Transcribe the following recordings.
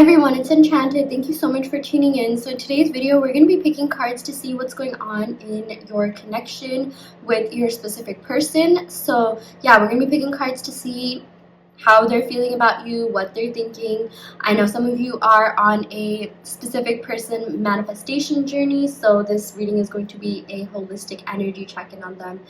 everyone, it's Enchanted. Thank you so much for tuning in. So today's video, we're going to be picking cards to see what's going on in your connection with your specific person. So yeah, we're going to be picking cards to see how they're feeling about you, what they're thinking. I know some of you are on a specific person manifestation journey, so this reading is going to be a holistic energy check-in on them,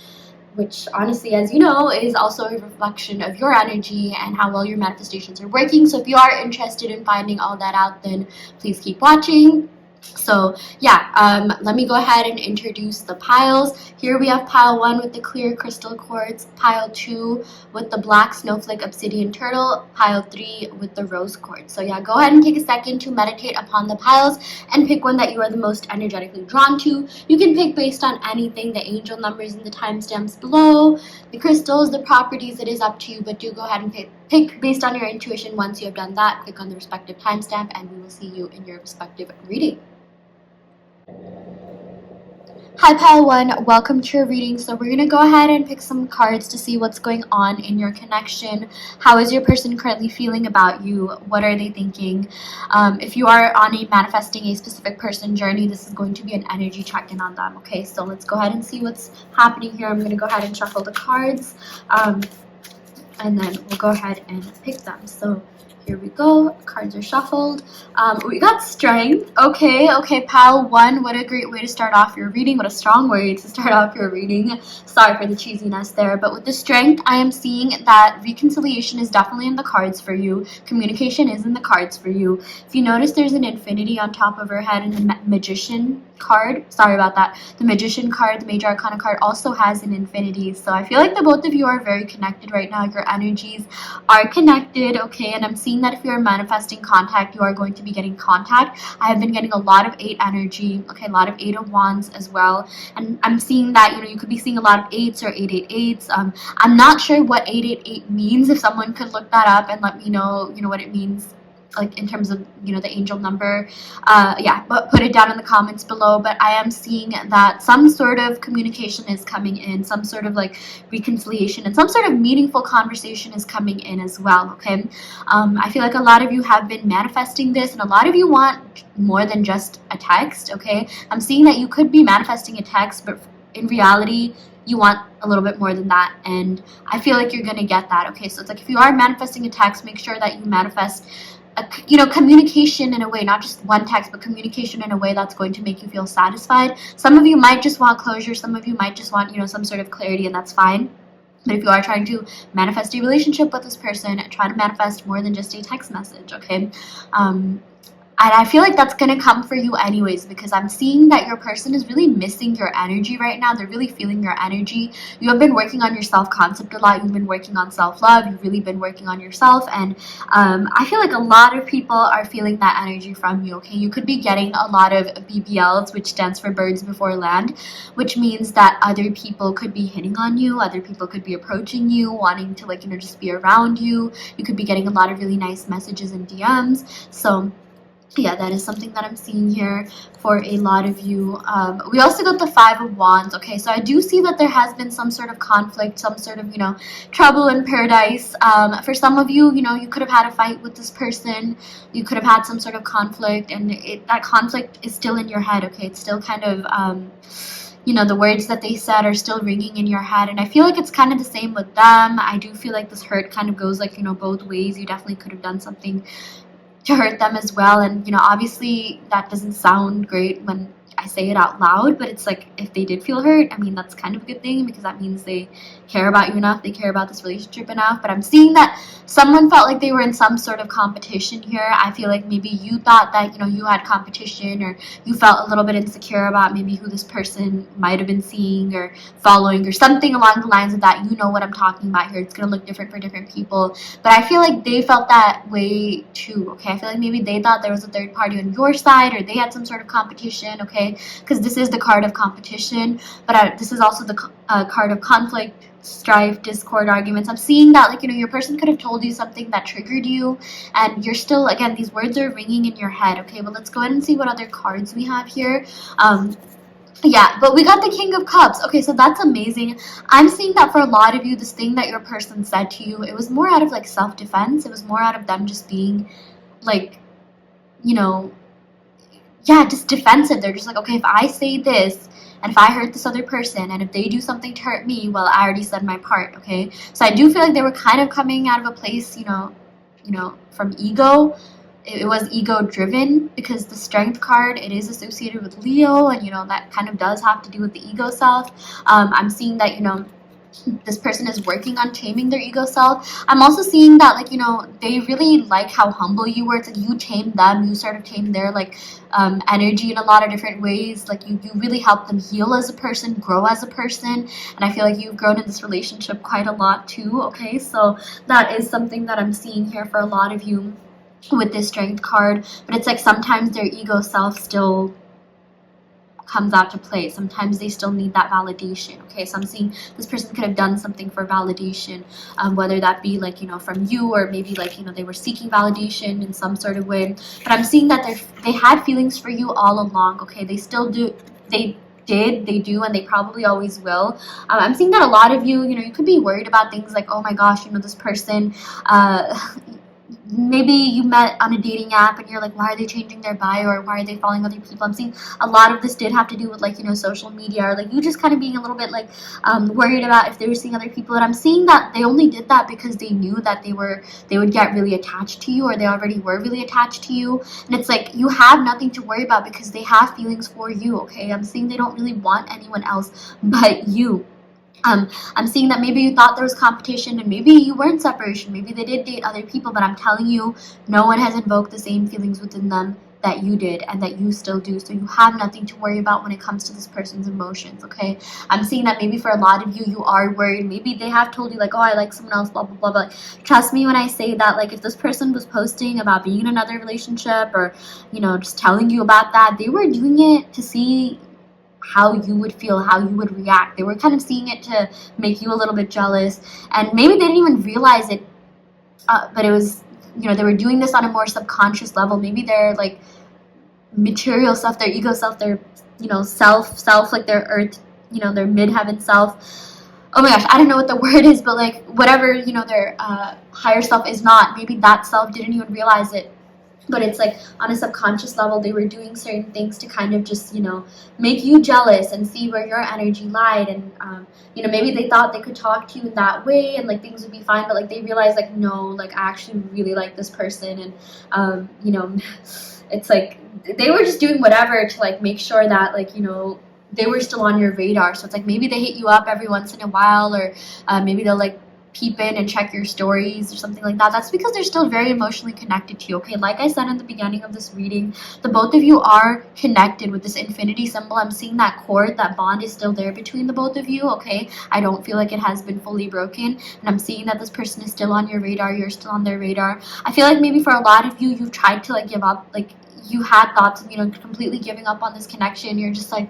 which honestly, as you know, is also a reflection of your energy and how well your manifestations are working. So if you are interested in finding all that out, then please keep watching. So yeah, let me go ahead and introduce the piles. Here we have pile 1 with the clear crystal quartz, pile 2 with the black snowflake obsidian turtle, pile 3 with the rose quartz. So yeah, go ahead and take a second to meditate upon the piles and pick one that you are the most energetically drawn to. You can pick based on anything, the angel numbers and the timestamps below, the crystals, the properties. It is up to you, but do go ahead and pick based on your intuition. Once you have done that, click on the respective timestamp and we will see you in your respective reading. Hi pile 1, welcome to your reading. So we're going to go ahead and pick some cards to see what's going on in your connection. How is your person currently feeling about you? What are they thinking? If you are on a manifesting a specific person journey, this is going to be an energy check-in on them. Okay, so let's go ahead and see what's happening here. I'm going to go ahead and shuffle the cards and then we'll go ahead and pick them. So here we go. Cards are shuffled. We got strength. Okay, pile 1. What a great way to start off your reading. What a strong way to start off your reading. Sorry for the cheesiness there. But with the strength, I am seeing that reconciliation is definitely in the cards for you. Communication is in the cards for you. If you notice, there's an infinity on top of her head and the magician card. Sorry about that. The magician card, the major arcana card, also has an infinity. So I feel like the both of you are very connected right now. Your energies are connected, okay? And I'm seeing that if you're manifesting contact, you are going to be getting contact. I have been getting a lot of 8 energy, okay? A lot of 8 of wands as well. And I'm seeing that, you could be seeing a lot of 8s or 888s. I'm not sure what 888 means. If someone could look that up and let me know, what it means, like in terms of the angel number, yeah, but put it down in the comments below. But I am seeing that some sort of communication is coming in, some sort of like reconciliation and some sort of meaningful conversation is coming in as well. Okay, I feel like a lot of you have been manifesting this and a lot of you want more than just a text. Okay, I'm seeing that you could be manifesting a text, but in reality you want a little bit more than that, and I feel like you're gonna get that. Okay, so it's like if you are manifesting a text, make sure that you manifest communication in a way, not just one text, but communication in a way that's going to make you feel satisfied. Some of you might just want closure, some of you might just want some sort of clarity, and that's fine. But if you are trying to manifest a relationship with this person, try to manifest more than just a text message. Okay, and I feel like that's going to come for you anyways, because I'm seeing that your person is really missing your energy right now. They're really feeling your energy. You have been working on your self-concept a lot. You've been working on self-love. You've really been working on yourself. And I feel like a lot of people are feeling that energy from you, okay? You could be getting a lot of BBLs, which stands for birds before land, which means that other people could be hitting on you. Other people could be approaching you, wanting to just be around you. You could be getting a lot of really nice messages and DMs. So yeah, that is something that I'm seeing here for a lot of you. We also got the 5 of wands. Okay, so I do see that there has been some sort of conflict, some sort of trouble in paradise. For some of you, you could have had a fight with this person. You could have had some sort of conflict, and that conflict is still in your head. Okay, it's still kind of the words that they said are still ringing in your head, and I feel like it's kind of the same with them. I do feel like this hurt kind of goes both ways. You definitely could have done something to hurt them as well, and obviously that doesn't sound great when I say it out loud, but it's like if they did feel hurt, I mean, that's kind of a good thing, because that means they care about you enough, they care about this relationship enough. But I'm seeing that someone felt like they were in some sort of competition here. I feel like maybe you thought that you had competition, or you felt a little bit insecure about maybe who this person might have been seeing or following, or something along the lines of that. You know what I'm talking about here. It's going to look different for different people, but I feel like they felt that way too. Okay, I feel like maybe they thought there was a third party on your side, or they had some sort of competition. Okay, because this is the card of competition, but this is also the card of conflict, strife, discord, arguments. I'm seeing that your person could have told you something that triggered you, and you're still, again, these words are ringing in your head. Okay, but let's go ahead and see what other cards we have here. Yeah, but we got the King of Cups. Okay, so that's amazing. I'm seeing that for a lot of you, this thing that your person said to you, it was more out of self-defense. It was more out of them just being you know, yeah, just defensive. They're just like, okay, if I say this and if I hurt this other person and if they do something to hurt me, well, I already said my part, okay? So I do feel like they were kind of coming out of a place, from ego. It was ego driven because the strength card, it is associated with Leo, and that kind of does have to do with the ego self. I'm seeing that this person is working on taming their ego self. I'm also seeing that, like, they really like how humble you were. It's like you tamed them, you sort of tamed their, like, energy in a lot of different ways. Like, you really help them heal as a person, grow as a person, and I feel like you've grown in this relationship quite a lot too, okay? So that is something that I'm seeing here for a lot of you with this strength card. But it's like sometimes their ego self still comes out to play. Sometimes they still need that validation, okay? So I'm seeing this person could have done something for validation, whether that be, like, from you, or maybe, like, they were seeking validation in some sort of way. But I'm seeing that they had feelings for you all along, okay? They still do. They do, and they probably always will. I'm seeing that a lot of you, you could be worried about things like, oh my gosh, this person, maybe you met on a dating app and you're like, why are they changing their bio, or why are they following other people? I'm seeing a lot of this did have to do with, like, social media, or like you just kind of being a little bit, like, worried about if they were seeing other people. And I'm seeing that they only did that because they knew that they would get really attached to you, or they already were really attached to you. And it's like you have nothing to worry about because they have feelings for you, okay? I'm seeing they don't really want anyone else but you. I'm seeing that maybe you thought there was competition, and maybe you were in separation. Maybe they did date other people, but I'm telling you, no one has invoked the same feelings within them that you did and that you still do. So you have nothing to worry about when it comes to this person's emotions, okay? I'm seeing that maybe for a lot of you, you are worried. Maybe they have told you, like, oh, I like someone else, blah, blah, blah, blah. Trust me when I say that, like, if this person was posting about being in another relationship, or, just telling you about that, they were doing it to see how you would feel, how you would react. They were kind of seeing it to make you a little bit jealous, and maybe they didn't even realize it, but it was, they were doing this on a more subconscious level. Maybe their, like, material self, their ego self, their, self, like their earth, their midheaven self. Oh my gosh, I don't know what the word is, but, like, whatever, their higher self is not, maybe that self didn't even realize it. But it's like on a subconscious level, they were doing certain things to kind of just, make you jealous and see where your energy lied. And, maybe they thought they could talk to you in that way and, like, things would be fine. But, like, they realized, like, no, like, I actually really like this person. And, it's like they were just doing whatever to, like, make sure that, like, they were still on your radar. So it's like maybe they hit you up every once in a while, or maybe they'll, like, peep in and check your stories or something like that. That's because they're still very emotionally connected to you, okay? Like I said in the beginning of this reading, the both of you are connected with this infinity symbol. I'm seeing that cord, that bond is still there between the both of you, okay? I don't feel like it has been fully broken, and I'm seeing that this person is still on your radar, you're still on their radar. I feel like maybe for a lot of you, you've tried to, like, give up, like, you had thoughts of, completely giving up on this connection. You're just like,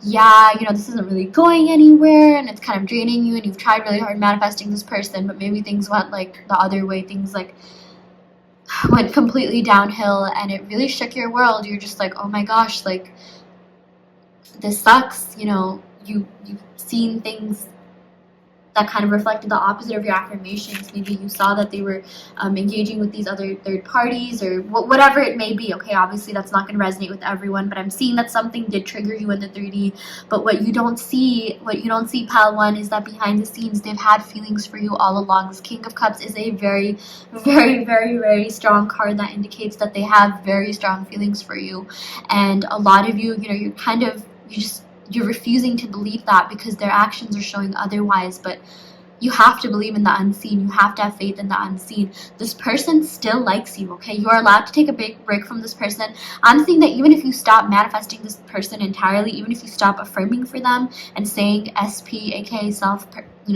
yeah, this isn't really going anywhere, and it's kind of draining you, and you've tried really hard manifesting this person, but maybe things went, like, the other way. Things, like, went completely downhill, and it really shook your world. You're just like, oh my gosh, like, this sucks. You've seen things that kind of reflected the opposite of your affirmations. Maybe you saw that they were engaging with these other third parties, or whatever it may be, okay? Obviously that's not going to resonate with everyone, but I'm seeing that something did trigger you in the 3D. But what you don't see, Pal 1, is that behind the scenes they've had feelings for you all along. This King of Cups is a very, very, very, very strong card that indicates that they have very strong feelings for you. And a lot of you, you're refusing to believe that because their actions are showing otherwise. But you have to believe in the unseen. You have to have faith in the unseen. This person still likes you, okay? You are allowed to take a big break from this person. I'm seeing that even if you stop manifesting this person entirely, even if you stop affirming for them and saying SP, aka self,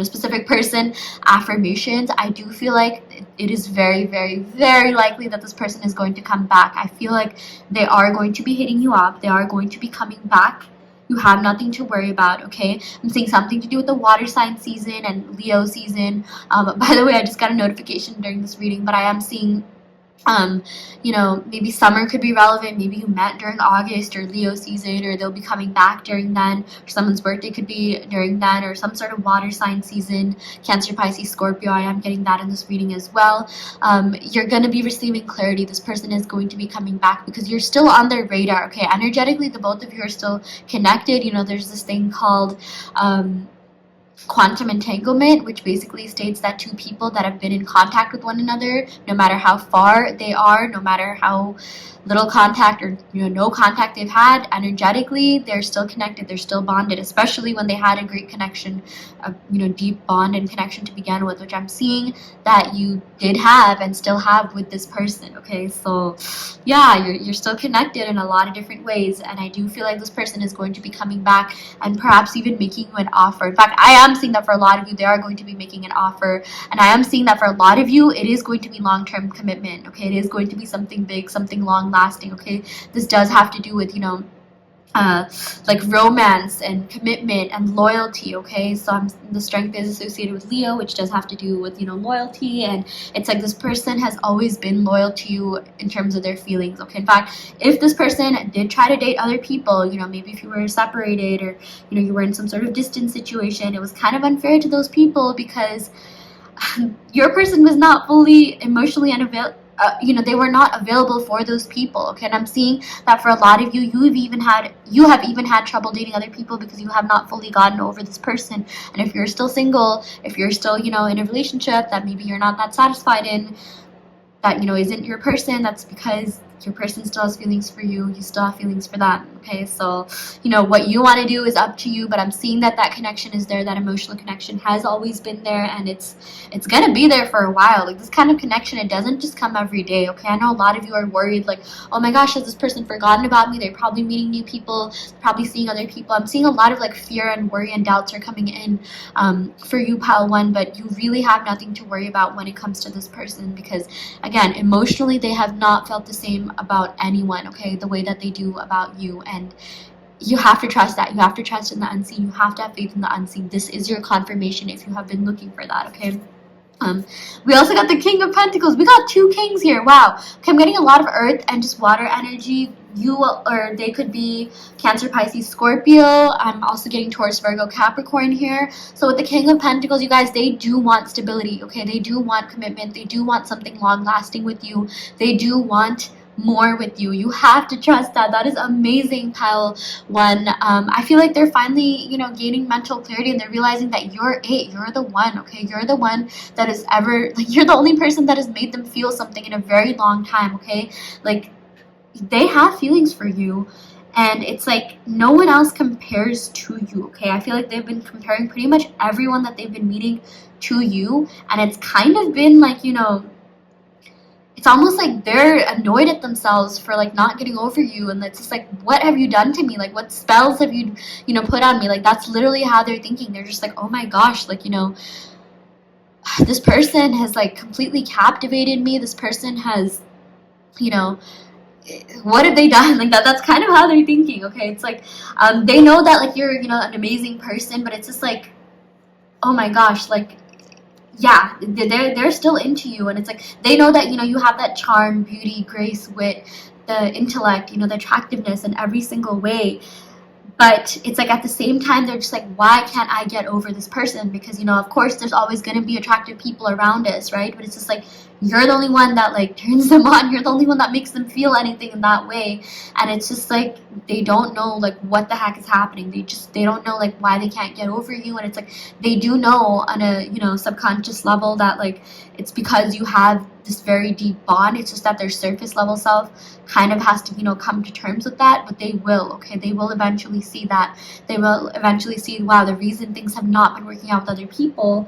specific person affirmations, I do feel like it is very, very, very likely that this person is going to come back. I feel like they are going to be hitting you up. They are going to be coming back. You have nothing to worry about, okay? I'm seeing something to do with the water sign season and Leo season. By the way, I just got a notification during this reading, but I am seeing um, maybe summer could be relevant. Maybe you met during August or Leo season, or they'll be coming back during then. Or someone's birthday could be during then, or some sort of water sign season. Cancer, Pisces, Scorpio. I am getting that in this reading as well. You're going to be receiving clarity. This person is going to be coming back because you're still on their radar. Okay, energetically, the both of you are still connected. There's this thing called quantum entanglement, which basically states that two people that have been in contact with one another, no matter how far they are, no matter how little contact or no contact they've had, energetically they're still connected, they're still bonded, especially when they had a great connection, a deep bond and connection to begin with, which I'm seeing that you did have and still have with this person. Okay, so yeah, you're still connected in a lot of different ways, and I do feel like this person is going to be coming back and perhaps even making you an offer. In fact, I am seeing that for a lot of you, they are going to be making an offer, and I am seeing that for a lot of you, it is going to be long-term commitment. Okay, it is going to be something big, something long-lasting. Okay, this does have to do with like romance and commitment and loyalty. Okay, so the strength is associated with Leo, which does have to do with loyalty, and it's like this person has always been loyal to you in terms of their feelings. Okay, in fact, if this person did try to date other people, maybe if you were separated, or you were in some sort of distance situation, it was kind of unfair to those people because your person was not fully emotionally unavailable. They were not available for those people. Okay, and I'm seeing that for a lot of you, you have even had trouble dating other people because you have not fully gotten over this person. And if you're still single, if you're still in a relationship that maybe you're not that satisfied in, that isn't your person, that's because your person still has feelings for you, you still have feelings for them. Okay, so what you want to do is up to you, but I'm seeing that connection is there, that emotional connection has always been there, and it's gonna be there for a while. Like, this kind of connection, it doesn't just come every day. Okay, I know a lot of you are worried, like, oh my gosh, has this person forgotten about me? They're probably meeting new people, probably seeing other people. I'm seeing a lot of like fear and worry and doubts are coming in for you, pile one, but you really have nothing to worry about when it comes to this person, because again, emotionally they have not felt the same about anyone, okay, the way that they do about you. And you have to trust that. You have to trust in the unseen. You have to have faith in the unseen. This is your confirmation if you have been looking for that. Okay, we also got the King of Pentacles. We got two kings here. Wow. Okay, I'm getting a lot of earth and just water energy. Or they could be Cancer, Pisces, Scorpio. I'm also getting Taurus, Virgo, Capricorn here. So with the King of Pentacles, you guys, they do want stability. Okay, they do want commitment. They do want something long lasting with you. They do want more with you. You have to trust that. That is amazing, pile one. I feel like they're finally gaining mental clarity, and they're realizing that you're the one. Okay, you're the one that is ever, like, you're the only person that has made them feel something in a very long time. Okay, like, they have feelings for you, and it's like no one else compares to you. Okay, I feel like they've been comparing pretty much everyone that they've been meeting to you, and it's kind of been like it's almost like they're annoyed at themselves for like not getting over you, and it's just like, what have you done to me? Like, what spells have you put on me? Like, that's literally how they're thinking. They're just like, oh my gosh, like, this person has like completely captivated me. This person has, what have they done? Like, that's kind of how they're thinking. Okay, it's like they know that like you're an amazing person, but it's just like, oh my gosh, like, yeah, they're still into you, and it's like they know that you have that charm, beauty, grace, wit, the intellect, the attractiveness in every single way. But it's like at the same time they're just like, why can't I get over this person? Because of course there's always going to be attractive people around us, right? But it's just like you're the only one that like turns them on. You're the only one that makes them feel anything in that way. And it's just like they don't know like what the heck is happening. They don't know like why they can't get over you. And it's like they do know on a subconscious level that like it's because you have this very deep bond. It's just that their surface level self kind of has to come to terms with that. But they will. Okay, they will eventually see that. They will eventually see, wow, the reason things have not been working out with other people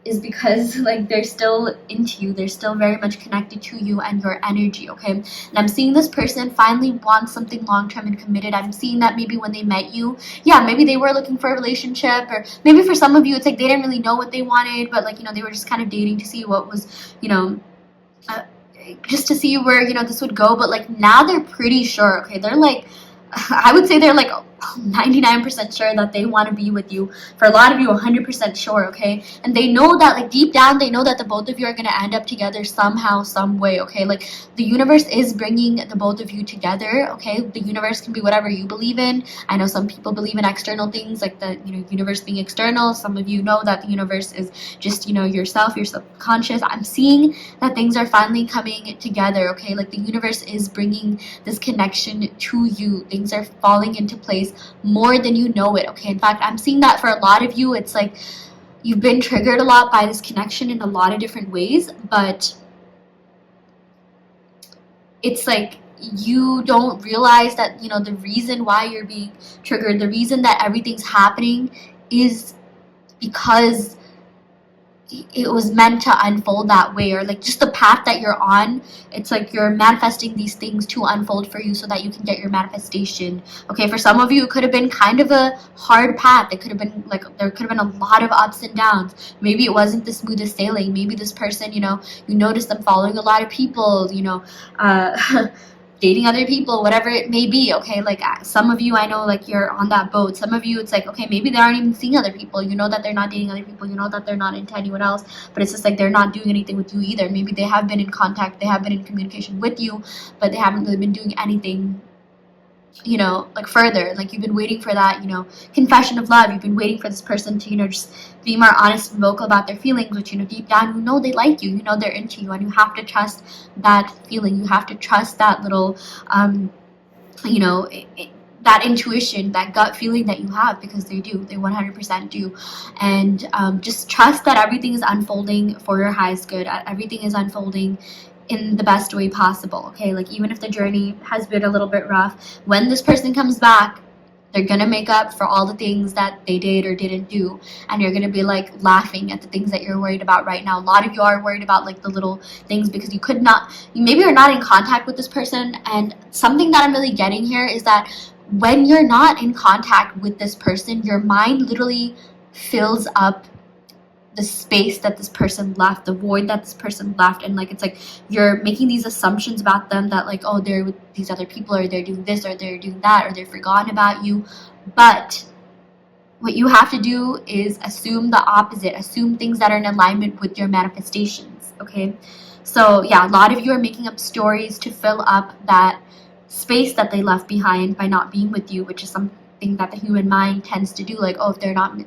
is because like they're still into you. They're still very much connected to you and your energy. Okay, and I'm seeing this person finally wants something long-term and committed. I'm seeing that maybe when they met you, yeah, maybe they were looking for a relationship, or maybe for some of you it's like they didn't really know what they wanted, but like they were just kind of dating to see what was just to see where this would go. But like now they're pretty sure. Okay, they're like I would say they're like 99% sure that they want to be with you. For a lot of you, 100% sure, okay? And they know that, like, deep down, they know that the both of you are going to end up together somehow, some way, okay? Like, the universe is bringing the both of you together, okay? The universe can be whatever you believe in. I know some people believe in external things, like the, universe being external. Some of you know that the universe is just, yourself, your subconscious. I'm seeing that things are finally coming together, okay? Like, the universe is bringing this connection to you. Things are falling into place more than you know it, okay? In fact, I'm seeing that for a lot of you, it's like you've been triggered a lot by this connection in a lot of different ways, but it's like you don't realize that, the reason why you're being triggered, the reason that everything's happening is because it was meant to unfold that way, or like just the path that you're on. It's like you're manifesting these things to unfold for you so that you can get your manifestation. Okay, for some of you, it could have been kind of a hard path. It could have been like, there could have been a lot of ups and downs. Maybe it wasn't the smoothest sailing. Maybe this person, you notice them following a lot of people, dating other people, whatever it may be, okay? Like, some of you, I know, like, you're on that boat. Some of you, it's like, okay, maybe they aren't even seeing other people. You know that they're not dating other people. You know that they're not into anyone else, but it's just like they're not doing anything with you either. Maybe they have been in contact, they have been in communication with you, but they haven't really been doing anything, like further. Like, you've been waiting for that, confession of love. You've been waiting for this person to, just be more honest and vocal about their feelings, which, deep down, they like you, they're into you, and you have to trust that feeling. You have to trust that little, that intuition, that gut feeling that you have, because they do, they 100% do. And just trust that everything is unfolding for your highest good. Everything is unfolding in the best way possible, okay? Like, even if the journey has been a little bit rough, when this person comes back, they're gonna make up for all the things that they did or didn't do, and you're gonna be like laughing at the things that you're worried about right now. A lot of you are worried about like the little things because maybe you're not in contact with this person. And something that I'm really getting here is that when you're not in contact with this person, your mind literally fills up the space that this person left, the void that this person left. And like, it's like you're making these assumptions about them that like, oh, they're with these other people, or they're doing this, or they're doing that, or they're forgotten about you. But what you have to do is assume the opposite. Assume things that are in alignment with your manifestations, okay? So yeah, a lot of you are making up stories to fill up that space that they left behind by not being with you, which is something that the human mind tends to do. Like, oh, if they're not,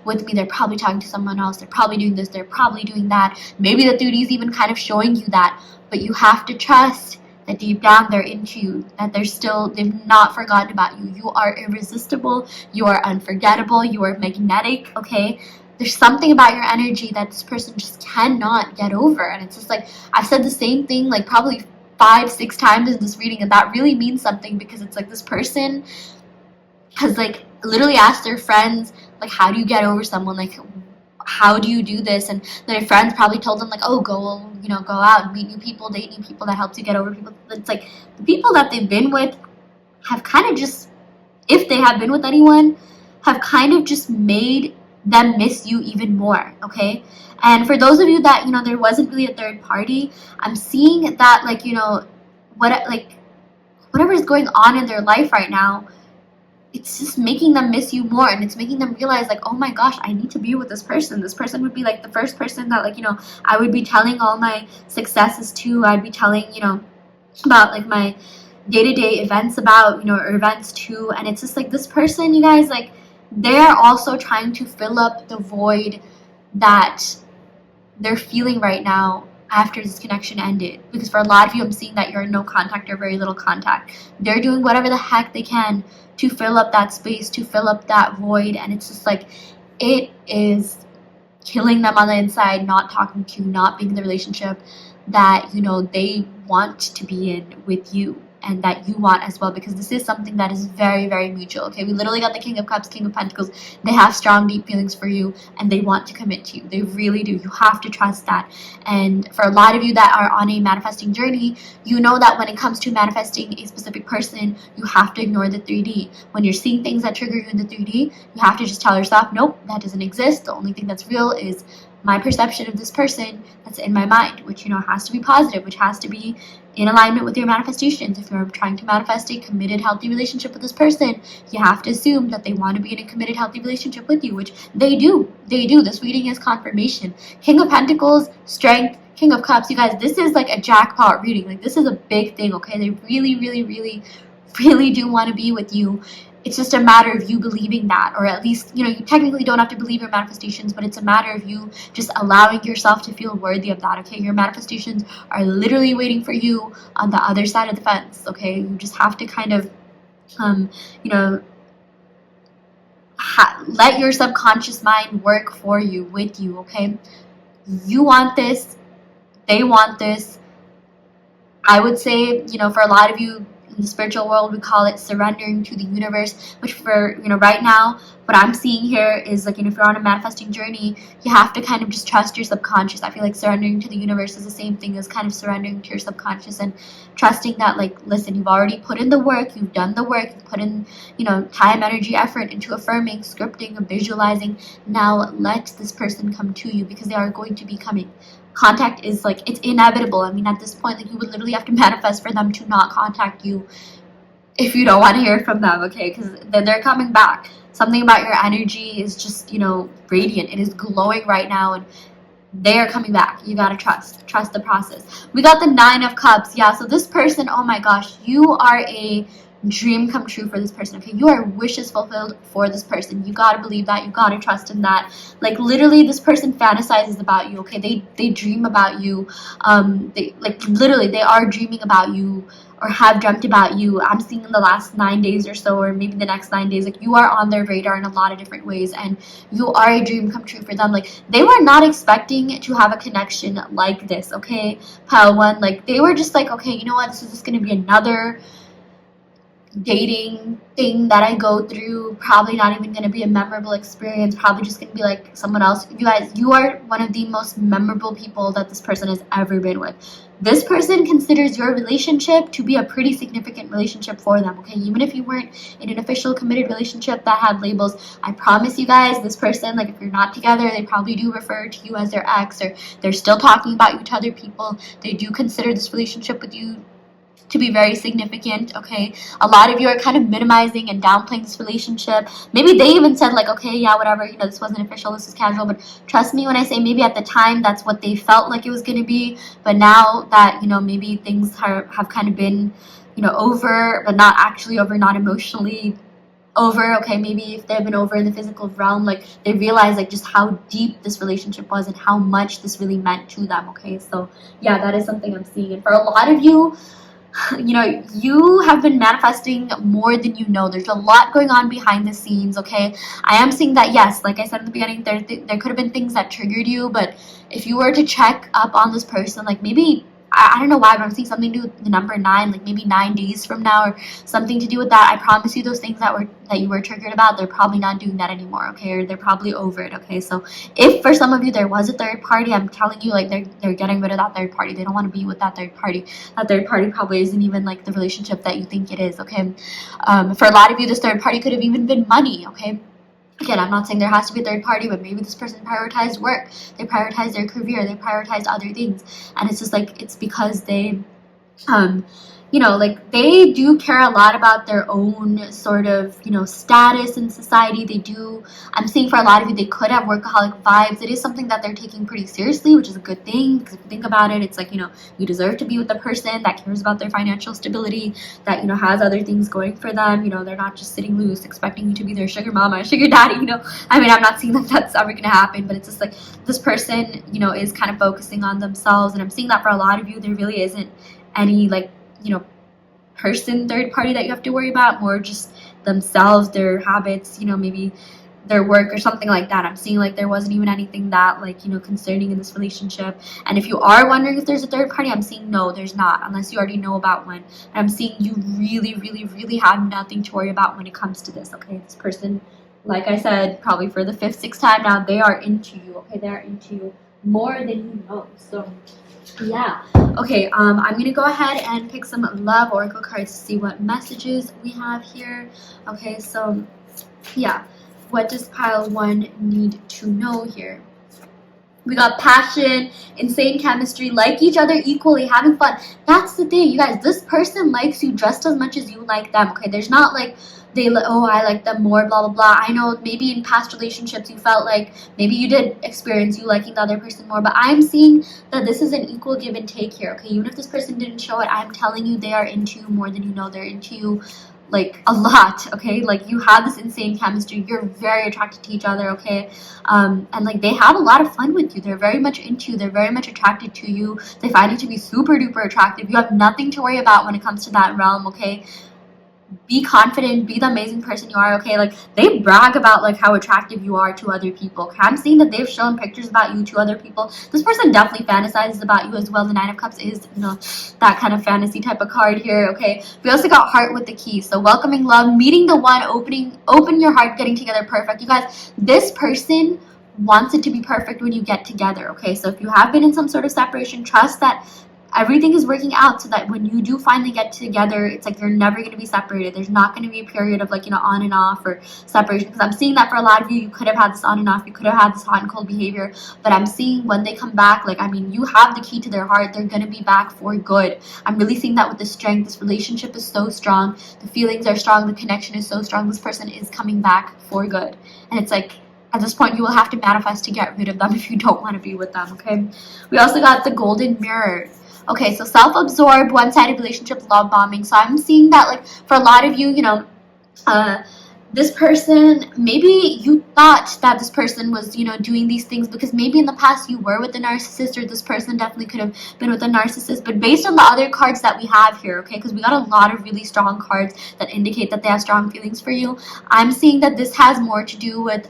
with me, they're probably talking to someone else, they're probably doing this, they're probably doing that. Maybe the 3D is even kind of showing you that, but you have to trust that deep down they're into you, that they've not forgotten about you. You are irresistible, you are unforgettable, you are magnetic, okay? There's something about your energy that this person just cannot get over. And it's just like, I've said the same thing like probably 5-6 times in this reading, and that really means something, because it's like this person has like literally asked their friends, like, how do you get over someone? Like, how do you do this? And their friends probably told them like, oh, go out and meet new people, date new people, that helps you get over people. It's like the people that they've been with have kind of just, if they have been with anyone, have kind of just made them miss you even more, okay? And for those of you that, there wasn't really a third party, I'm seeing that like, whatever is going on in their life right now, it's just making them miss you more, and it's making them realize like, oh my gosh, I need to be with this person. This person would be like the first person that like, I would be telling all my successes to. I'd be telling, about like my day-to-day events about, or events too. And it's just like this person, you guys, like, they're also trying to fill up the void that they're feeling right now after this connection ended. Because for a lot of you, I'm seeing that you're in no contact or very little contact. They're doing whatever the heck they can to fill up that space, to fill up that void. And it's just like, it is killing them on the inside, not talking to you, not being in the relationship that, they want to be in with you, and that you want as well, because this is something that is very, very mutual, okay? We literally got the King of Cups, King of Pentacles. They have strong, deep feelings for you, and they want to commit to you. They really do. You have to trust that. And for a lot of you that are on a manifesting journey, you know that when it comes to manifesting a specific person, you have to ignore the 3D. When you're seeing things that trigger you in the 3D, you have to just tell yourself, nope, that doesn't exist. The only thing that's real is my perception of this person that's in my mind, which, you know, has to be positive, which has to be in alignment with your manifestations. If you're trying to manifest a committed, healthy relationship with this person, you have to assume that they want to be in a committed, healthy relationship with you, which they do. They do. This reading is confirmation. King of Pentacles, Strength, King of Cups. You guys, this is like a jackpot reading. Like, this is a big thing, okay? They really, really, really, really do want to be with you. It's just a matter of you believing that, or at least, you know, you technically don't have to believe your manifestations, but it's a matter of you just allowing yourself to feel worthy of that, okay? Your manifestations are literally waiting for you on the other side of the fence, okay? You just have to kind of, you know, let your subconscious mind work for you, with you, okay? You want this, they want this. I would say, you know, for a lot of you in the spiritual world, we call it surrendering to the universe, which for, you know, right now, what I'm seeing here is like, you know, if you're on a manifesting journey, you have to kind of just trust your subconscious. I feel like surrendering to the universe is the same thing as kind of surrendering to your subconscious and trusting that, like, listen, you've already put in the work, you've done the work, you've put in, you know, time, energy, effort into affirming, scripting, and visualizing. Now let this person come to you, because they are going to be coming. Contact is like, it's inevitable. I mean, at this point, like, you would literally have to manifest for them to not contact you if you don't want to hear from them, okay? Because they're coming back. Something about your energy is just, you know, radiant. It is glowing right now, and they are coming back. You gotta trust the process. We got the 9 of Cups. Yeah, so this person, oh my gosh, you are a dream come true for this person, okay? You are wishes fulfilled for this person. You gotta believe that. You gotta trust in that. Like, literally, this person fantasizes about you, okay? They dream about you. They, like, literally, they are dreaming about you, or have dreamt about you. I'm seeing in the last 9 days or so, or maybe the next 9 days, like, you are on their radar in a lot of different ways, and you are a dream come true for them. Like, they were not expecting to have a connection like this, okay? Pile 1, like, they were just like, okay, you know what, this is just gonna be another dating thing that I go through. Probably not even going to be a memorable experience. Probably just going to be like someone else. You guys, you are one of the most memorable people that this person has ever been with. This person considers your relationship to be a pretty significant relationship for them, okay? Even if you weren't in an official committed relationship that had labels, I promise you guys, this person, like, if you're not together, they probably do refer to you as their ex, or they're still talking about you to other people. They do consider this relationship with you to be very significant, okay? A lot of you are kind of minimizing and downplaying this relationship. Maybe they even said, like, okay, yeah, whatever, you know, this wasn't official, this is casual. But trust me when I say, maybe at the time that's what they felt like it was going to be. But now that, you know, maybe things have kind of been, you know, over, but not actually over, not emotionally over, okay? Maybe if they've been over in the physical realm, like, they realize, like, just how deep this relationship was and how much this really meant to them, okay? So yeah, that is something I'm seeing. And for a lot of you, you know, you have been manifesting more than you know. There's a lot going on behind the scenes, okay? I am seeing that, yes, like I said in the beginning, there could have been things that triggered you, but if you were to check up on this person, like, maybe, I don't know why, but I'm seeing something to do with the number 9, like maybe 9 days from now, or something to do with that. I promise you, those things that you were triggered about, they're probably not doing that anymore, okay? Or they're probably over it, okay? So if for some of you there was a third party, I'm telling you, like, they're getting rid of that third party. They don't want to be with that third party. That third party probably isn't even like the relationship that you think it is, okay? For a lot of you, this third party could have even been money, okay? Again, I'm not saying there has to be a third party, but maybe this person prioritized work, they prioritized their career, they prioritized other things, and it's just like, it's because they, you know, like, they do care a lot about their own sort of, you know, status in society. They do. I'm seeing for a lot of you, they could have workaholic vibes. It is something that they're taking pretty seriously, which is a good thing, because if you think about it, it's like, you know, you deserve to be with a person that cares about their financial stability, that, you know, has other things going for them. You know, they're not just sitting loose expecting you to be their sugar mama, sugar daddy, you know. I mean, I'm not saying that that's ever going to happen, but it's just like, this person, you know, is kind of focusing on themselves, and I'm seeing that for a lot of you, there really isn't any, like, you know, person third party that you have to worry about, more just themselves, their habits, you know, maybe their work or something like that. I'm seeing like there wasn't even anything that, like, you know, concerning in this relationship. And if you are wondering if there's a third party, I'm seeing no, there's not, unless you already know about one. And I'm seeing you really, really, really have nothing to worry about when it comes to this, okay? This person, like I said, probably for the 5th, 6th time now, they are into you, okay? They are into you more than you know. So yeah, okay, I'm gonna go ahead and pick some love oracle cards to see what messages we have here. Okay, so yeah, what does pile 1 need to know here? We got passion, insane chemistry, like each other equally, having fun. That's the thing, you guys. This person likes you just as much as you like them, okay? There's not like oh, I like them more, blah, blah, blah. I know maybe in past relationships you felt like maybe you did experience you liking the other person more, but I'm seeing that this is an equal give and take here, okay? Even if this person didn't show it, I'm telling you they are into you more than you know. They're into you like a lot, okay? Like you have this insane chemistry, you're very attracted to each other, okay? And like they have a lot of fun with you. They're very much into you, they're very much attracted to you, they find you to be super duper attractive. You have nothing to worry about when it comes to that realm, okay? Be confident, be the amazing person you are, okay? Like they brag about like how attractive you are to other people, okay? I'm seeing that they've shown pictures about you to other people. This person definitely fantasizes about you as well. The Nine of Cups is, you know, that kind of fantasy type of card here, okay? We also got Heart with the Key, so welcoming love, meeting the one, open your heart, getting together, perfect. You guys, this person wants it to be perfect when you get together, okay? So if you have been in some sort of separation, trust that everything is working out so that when you do finally get together, it's like you're never going to be separated. There's not going to be a period of like, you know, on and off or separation, because I'm seeing that for a lot of you, you could have had this on and off, you could have had this hot and cold behavior, but I'm seeing when they come back, like, I mean, you have the key to their heart, they're going to be back for good. I'm really seeing that with the strength. This relationship is so strong, the feelings are strong, the connection is so strong, this person is coming back for good. And it's like, at this point, you will have to manifest to get rid of them if you don't want to be with them, okay? We also got the Golden Mirror. Okay, so self-absorbed, one-sided relationship, love bombing. So I'm seeing that, like, for a lot of you, you know, this person, maybe you thought that this person was, you know, doing these things because maybe in the past you were with a narcissist, or this person definitely could have been with a narcissist. But based on the other cards that we have here, okay, because we got a lot of really strong cards that indicate that they have strong feelings for you, I'm seeing that this has more to do with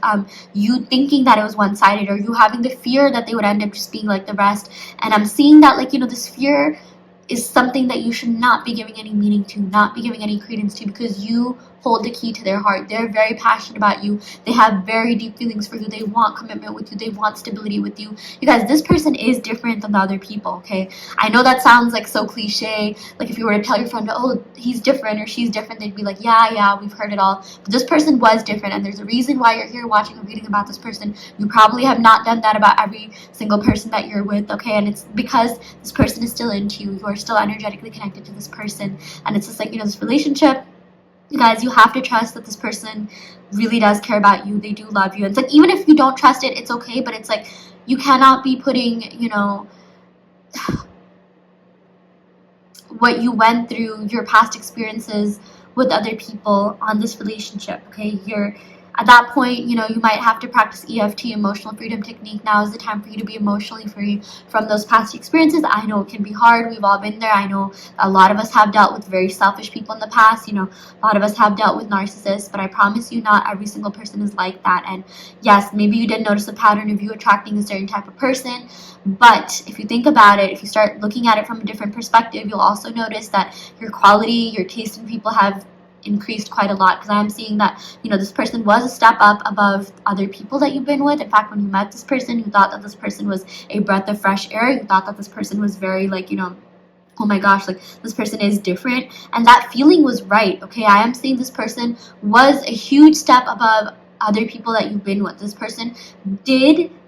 you thinking that it was one-sided, or you having the fear that they would end up just being like the rest. And I'm seeing that, like, you know, this fear is something that you should not be giving any meaning to, not be giving any credence to, because you hold the key to their heart. They're very passionate about you. They have very deep feelings for you. They want commitment with you. They want stability with you. You guys, this person is different than the other people, okay? I know that sounds like so cliche. Like if you were to tell your friend, oh, he's different or she's different, they'd be like, yeah, we've heard it all. But this person was different, and there's a reason why you're here watching a reading about this person. You probably have not done that about every single person that you're with, okay? And it's because this person is still into you. You are still energetically connected to this person. And it's just like, you know, this relationship, you guys, you have to trust that this person really does care about you. They do love you. It's like, even if you don't trust it, it's okay, but it's like, you cannot be putting, you know, what you went through, your past experiences with other people on this relationship, okay? You're at that point, you know, you might have to practice EFT, emotional freedom technique. Now is the time for you to be emotionally free from those past experiences. I know it can be hard. We've all been there. I know a lot of us have dealt with very selfish people in the past. You know, a lot of us have dealt with narcissists, but I promise you not every single person is like that. And yes, maybe you did notice a pattern of you attracting a certain type of person, but if you think about it, if you start looking at it from a different perspective, you'll also notice that your quality, your taste in people have increased quite a lot, because I'm seeing that, you know, this person was a step up above other people that you've been with. In fact, when you met this person, you thought that this person was a breath of fresh air. You thought that this person was very, like, you know, oh my gosh, like, this person is different. And that feeling was right, okay? I am seeing this person was a huge step above other people that you've been with. This person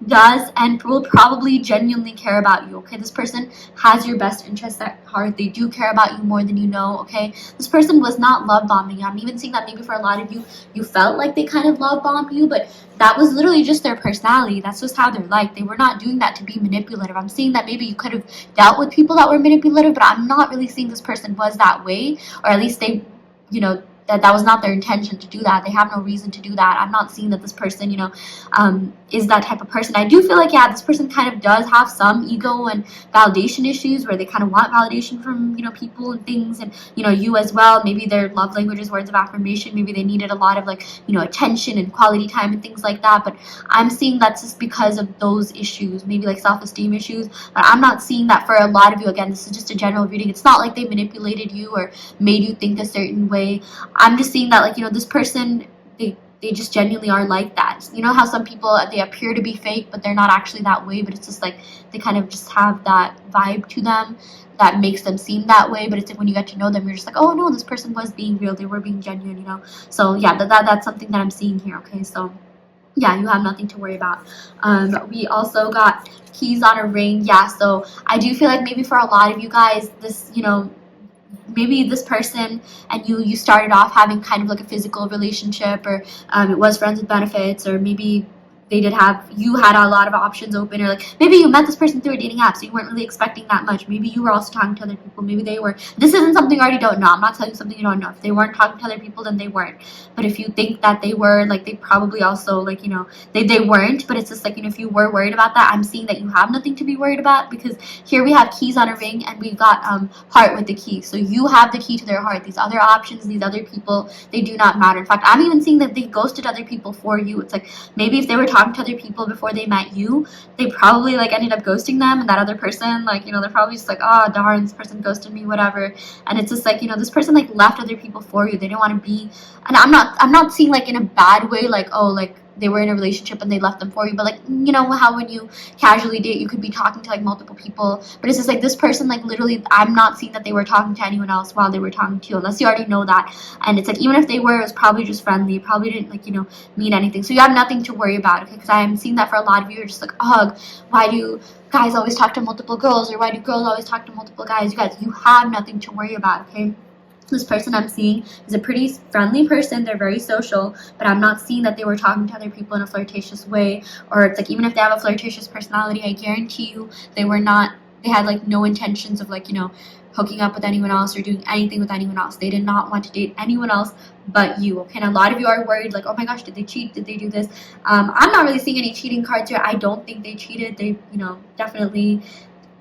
does, and will probably genuinely care about you, okay? This person has your best interest at heart. They do care about you more than you know, okay? This person was not love bombing you. I'm even seeing that maybe for a lot of you, you felt like they kind of love bombed you, but that was literally just their personality. That's just how they're like. They were not doing that to be manipulative. I'm seeing that maybe you could have dealt with people that were manipulative, but I'm not really seeing this person was that way, or at least they, you know, that was not their intention to do that. They have no reason to do that. I'm not seeing that this person, you know, is that type of person. I do feel like, yeah, this person kind of does have some ego and validation issues, where they kind of want validation from, you know, people and things, and, you know, you as well. Maybe their love language is words of affirmation. Maybe they needed a lot of, like, you know, attention and quality time and things like that. But I'm seeing that's just because of those issues, maybe like self-esteem issues. But I'm not seeing that for a lot of you. Again, this is just a general reading. It's not like they manipulated you or made you think a certain way. I'm just seeing that, like, you know, this person, they just genuinely are like that. You know how some people, they appear to be fake, but they're not actually that way, but it's just like they kind of just have that vibe to them that makes them seem that way. But it's like when you get to know them, you're just like, oh no, this person was being real, they were being genuine, you know? So yeah, that's something that I'm seeing here, okay? So yeah, you have nothing to worry about. We also got keys on a ring. Yeah, so I do feel like maybe for a lot of you guys, this, maybe this person and you started off having kind of like a physical relationship, or it was friends with benefits, or maybe you had a lot of options open, or like maybe you met this person through a dating app, so you weren't really expecting that much. Maybe you were also talking to other people. Maybe they were. This isn't something you already don't know. I'm not telling you something you don't know. If they weren't talking to other people, then they weren't. But if you think that they were, like, they probably also, like, they weren't. But it's just like, if you were worried about that, I'm seeing that you have nothing to be worried about, because here we have keys on a ring and we've got heart with the key. So you have the key to their heart. These other options, these other people, they do not matter. In fact, I'm even seeing that they ghosted other people for you. It's like, maybe if they were talking to other people before they met you, they probably like ended up ghosting them, and that other person, like, they're probably just like, oh darn, this person ghosted me, whatever. And it's just like, this person like left other people for you. They didn't want to be, and I'm not seeing like in a bad way, like, oh, like they were in a relationship and they left them for you, but like, how when you casually date, you could be talking to like multiple people, but it's just like this person, like, literally, I'm not seeing that they were talking to anyone else while they were talking to you, unless you already know that. And it's like, even if they were, it was probably just friendly. It probably didn't, like, mean anything. So you have nothing to worry about, okay? Because I'm seeing that for a lot of you, you're just like, ugh, why do guys always talk to multiple girls, or why do girls always talk to multiple guys? You guys, you have nothing to worry about, okay? This person I'm seeing is a pretty friendly person. They're very social, but I'm not seeing that they were talking to other people in a flirtatious way. Or it's like, even if they have a flirtatious personality, I guarantee you they had like no intentions of, like, hooking up with anyone else or doing anything with anyone else. They did not want to date anyone else but you, okay? And a lot of you are worried, like, oh my gosh, did they cheat? Did they do this? I'm not really seeing any cheating cards here. I don't think they cheated. They, definitely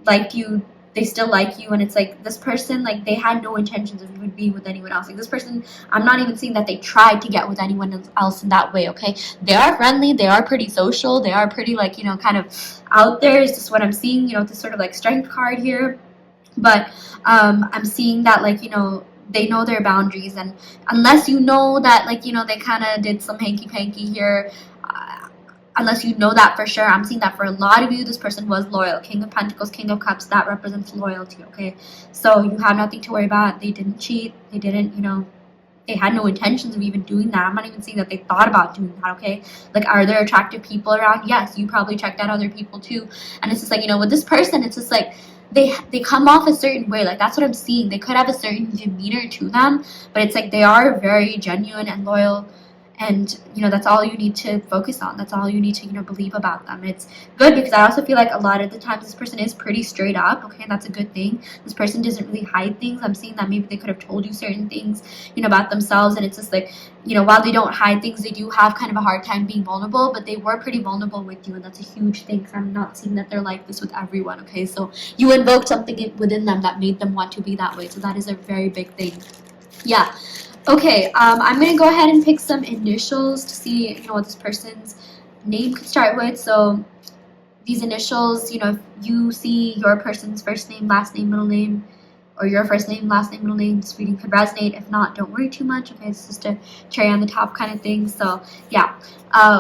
liked you. They still like you, and it's like, this person, like, they had no intentions of even being with anyone else. Like, this person, I'm not even seeing that they tried to get with anyone else in that way, okay? They are friendly, they are pretty social, they are pretty, like, kind of out there, is just what I'm seeing, this sort of like strength card here. But I'm seeing that, like, they know their boundaries, and unless you know that, like, they kind of did some hanky-panky here, unless you know that for sure, I'm seeing that for a lot of you, this person was loyal. King of Pentacles, King of Cups, that represents loyalty, okay? So you have nothing to worry about. They didn't cheat. They didn't, they had no intentions of even doing that. I'm not even seeing that they thought about doing that, okay? Like, are there attractive people around? Yes, you probably checked out other people too. And it's just like, with this person, it's just like, they come off a certain way. Like, that's what I'm seeing. They could have a certain demeanor to them, but it's like they are very genuine and loyal. And, that's all you need to focus on. That's all you need to, believe about them. It's good, because I also feel like a lot of the times this person is pretty straight up, okay? And that's a good thing. This person doesn't really hide things. I'm seeing that maybe they could have told you certain things, about themselves. And it's just like, while they don't hide things, they do have kind of a hard time being vulnerable, but they were pretty vulnerable with you. And that's a huge thing, because I'm not seeing that they're like this with everyone, okay? So you invoked something within them that made them want to be that way. So that is a very big thing. Yeah. Okay, I'm going to go ahead and pick some initials to see, what this person's name could start with. So these initials, if you see your person's first name, last name, middle name, or your first name, last name, middle name, this reading could resonate. If not, don't worry too much. Okay, it's just a cherry on the top kind of thing. So yeah,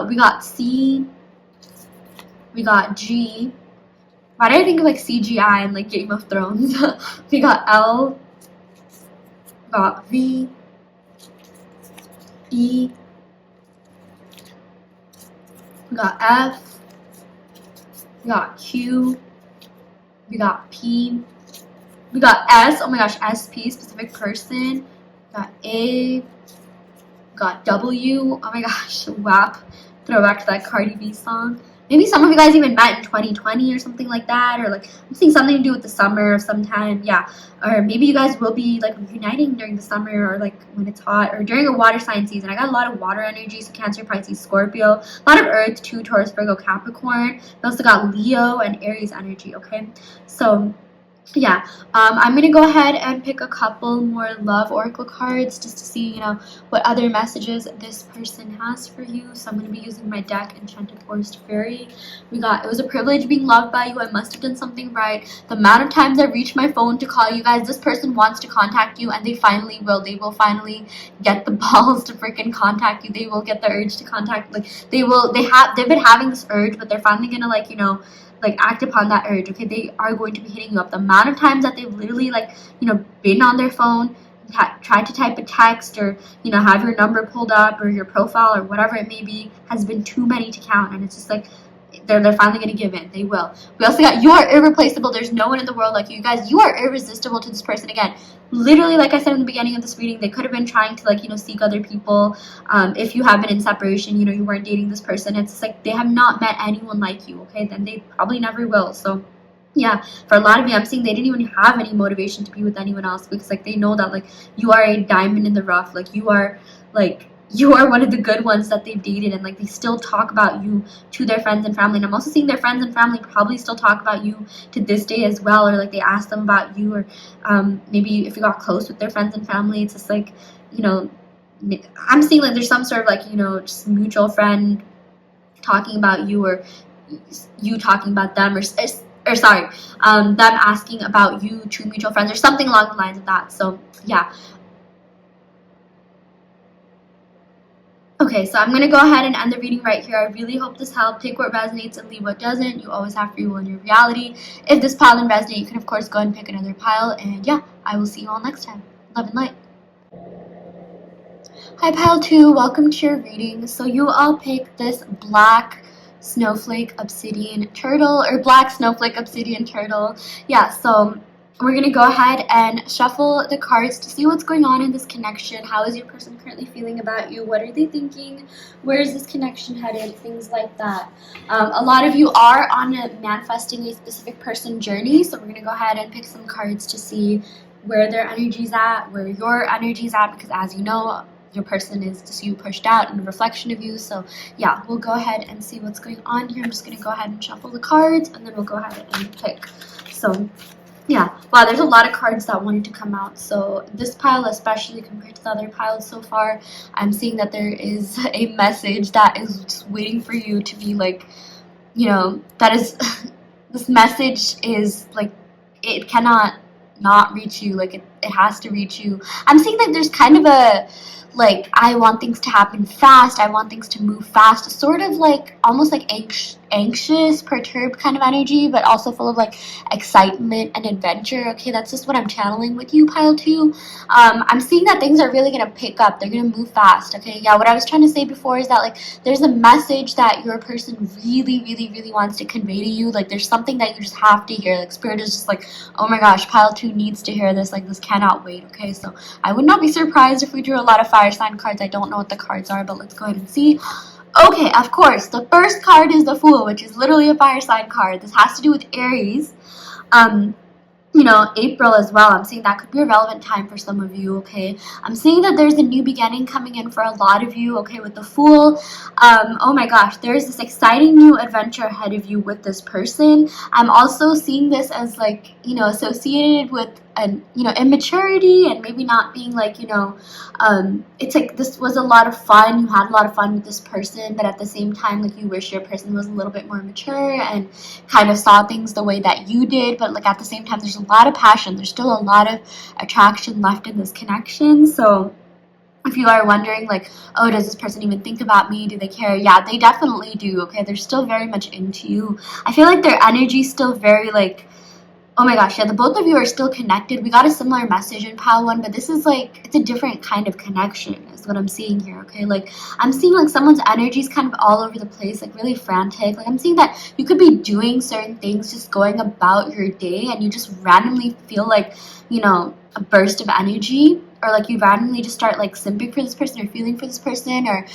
we got C, we got G. Why did I think of like CGI and like Game of Thrones? We got L, we got V, E, we got F, we got Q, we got P, we got S, oh my gosh, SP, specific person, we got A, we got W, oh my gosh, WAP, throwback to that Cardi B song. Maybe some of you guys even met in 2020 or something like that, or like, I'm seeing something to do with the summer of some time, yeah. Or maybe you guys will be like uniting during the summer, or like when it's hot, or during a water sign season. I got a lot of water energy, so Cancer, Pisces, Scorpio, a lot of Earth too, Taurus, Virgo, Capricorn. We also got Leo and Aries energy, okay? So yeah, I'm going to go ahead and pick a couple more love oracle cards just to see, what other messages this person has for you. So I'm going to be using my deck, Enchanted Forest Fairy. We got, it was a privilege being loved by you. I must have done something right. The amount of times I reached my phone to call you guys, this person wants to contact you, and they finally will. They will finally get the balls to freaking contact you. They will get the urge to contact, like, they've been having this urge, but they're finally going to, like act upon that urge, okay? They are going to be hitting you up. The amount of times that they've literally, like, been on their phone, tried to type a text, or, have your number pulled up, or your profile, or whatever it may be, has been too many to count. And it's just like, they're finally gonna give in. They will. We also got you are irreplaceable. There's no one in the world like you guys. You are irresistible to this person. Again, literally, like I said in the beginning of this reading, they could have been trying to like seek other people. If you have been in separation, you weren't dating this person. It's like they have not met anyone like you. Okay, then they probably never will. So yeah, for a lot of you, I'm seeing they didn't even have any motivation to be with anyone else because like they know that like you are a diamond in the rough. Like you are one of the good ones that they've dated, and like they still talk about you to their friends and family. And I'm also seeing their friends and family probably still talk about you to this day as well, or like they ask them about you, or maybe if you got close with their friends and family, it's just like I'm seeing like there's some sort of like just mutual friend talking about you, or you talking about them, or sorry, them asking about you to mutual friends, or something along the lines of that. So yeah. Okay, so I'm going to go ahead and end the reading right here. I really hope this helped. Take what resonates and leave what doesn't. You always have free will in your reality. If this pile didn't resonate, you can, of course, go ahead and pick another pile. And yeah, I will see you all next time. Love and light. Hi, pile 2. Welcome to your reading. So you all picked this black snowflake obsidian turtle, or black snowflake obsidian turtle. Yeah, so we're going to go ahead and shuffle the cards to see what's going on in this connection. How is your person currently feeling about you? What are they thinking? Where is this connection headed? Things like that. A lot of you are on a manifesting a specific person journey, so we're going to go ahead and pick some cards to see where their energy's at, where your energy's at, because as you know, your person is just you pushed out and a reflection of you. So yeah, we'll go ahead and see what's going on here. I'm just going to go ahead and shuffle the cards, and then we'll go ahead and pick. So yeah, wow, there's a lot of cards that wanted to come out. So this pile, especially compared to the other piles so far, I'm seeing that there is a message that is just waiting for you to be like, that is, this message is like, it cannot not reach you. Like it has to reach you. I'm seeing that there's kind of a, like, I want things to happen fast, I want things to move fast, sort of like almost like anxious, perturbed kind of energy, but also full of like excitement and adventure. Okay, that's just what I'm channeling with you, pile 2. I'm seeing that things are really gonna pick up, they're gonna move fast. Okay, yeah, what I was trying to say before is that like there's a message that your person really, really, really wants to convey to you. Like there's something that you just have to hear. Like spirit is just like, oh my gosh, pile 2 needs to hear this. Like this cannot wait. Okay, so I would not be surprised if we drew a lot of fire sign cards. I don't know what the cards are, but let's go ahead and see. Okay, of course, the first card is the Fool, which is literally a fire sign card. This has to do with Aries. April as well. I'm seeing that could be a relevant time for some of you, okay? I'm seeing that there's a new beginning coming in for a lot of you, okay, with the Fool. Oh my gosh, there's this exciting new adventure ahead of you with this person. I'm also seeing this as like, associated with an, immaturity, and maybe not being like, it's like this was a lot of fun. You had a lot of fun with this person, but at the same time, like you wish your person was a little bit more mature and kind of saw things the way that you did. But like at the same time, there's a lot of passion. There's still a lot of attraction left in this connection. So if you are wondering like, oh, does this person even think about me? Do they care? Yeah, they definitely do. Okay, they're still very much into you. I feel like their energy is still very like, oh my gosh, yeah, the both of you are still connected. We got a similar message in pile 1, but this is like, it's a different kind of connection is what I'm seeing here, okay? Like, I'm seeing like someone's energy is kind of all over the place, like really frantic. Like, I'm seeing that you could be doing certain things, just going about your day, and you just randomly feel like, a burst of energy, or like you randomly just start like simping for this person, or feeling for this person, or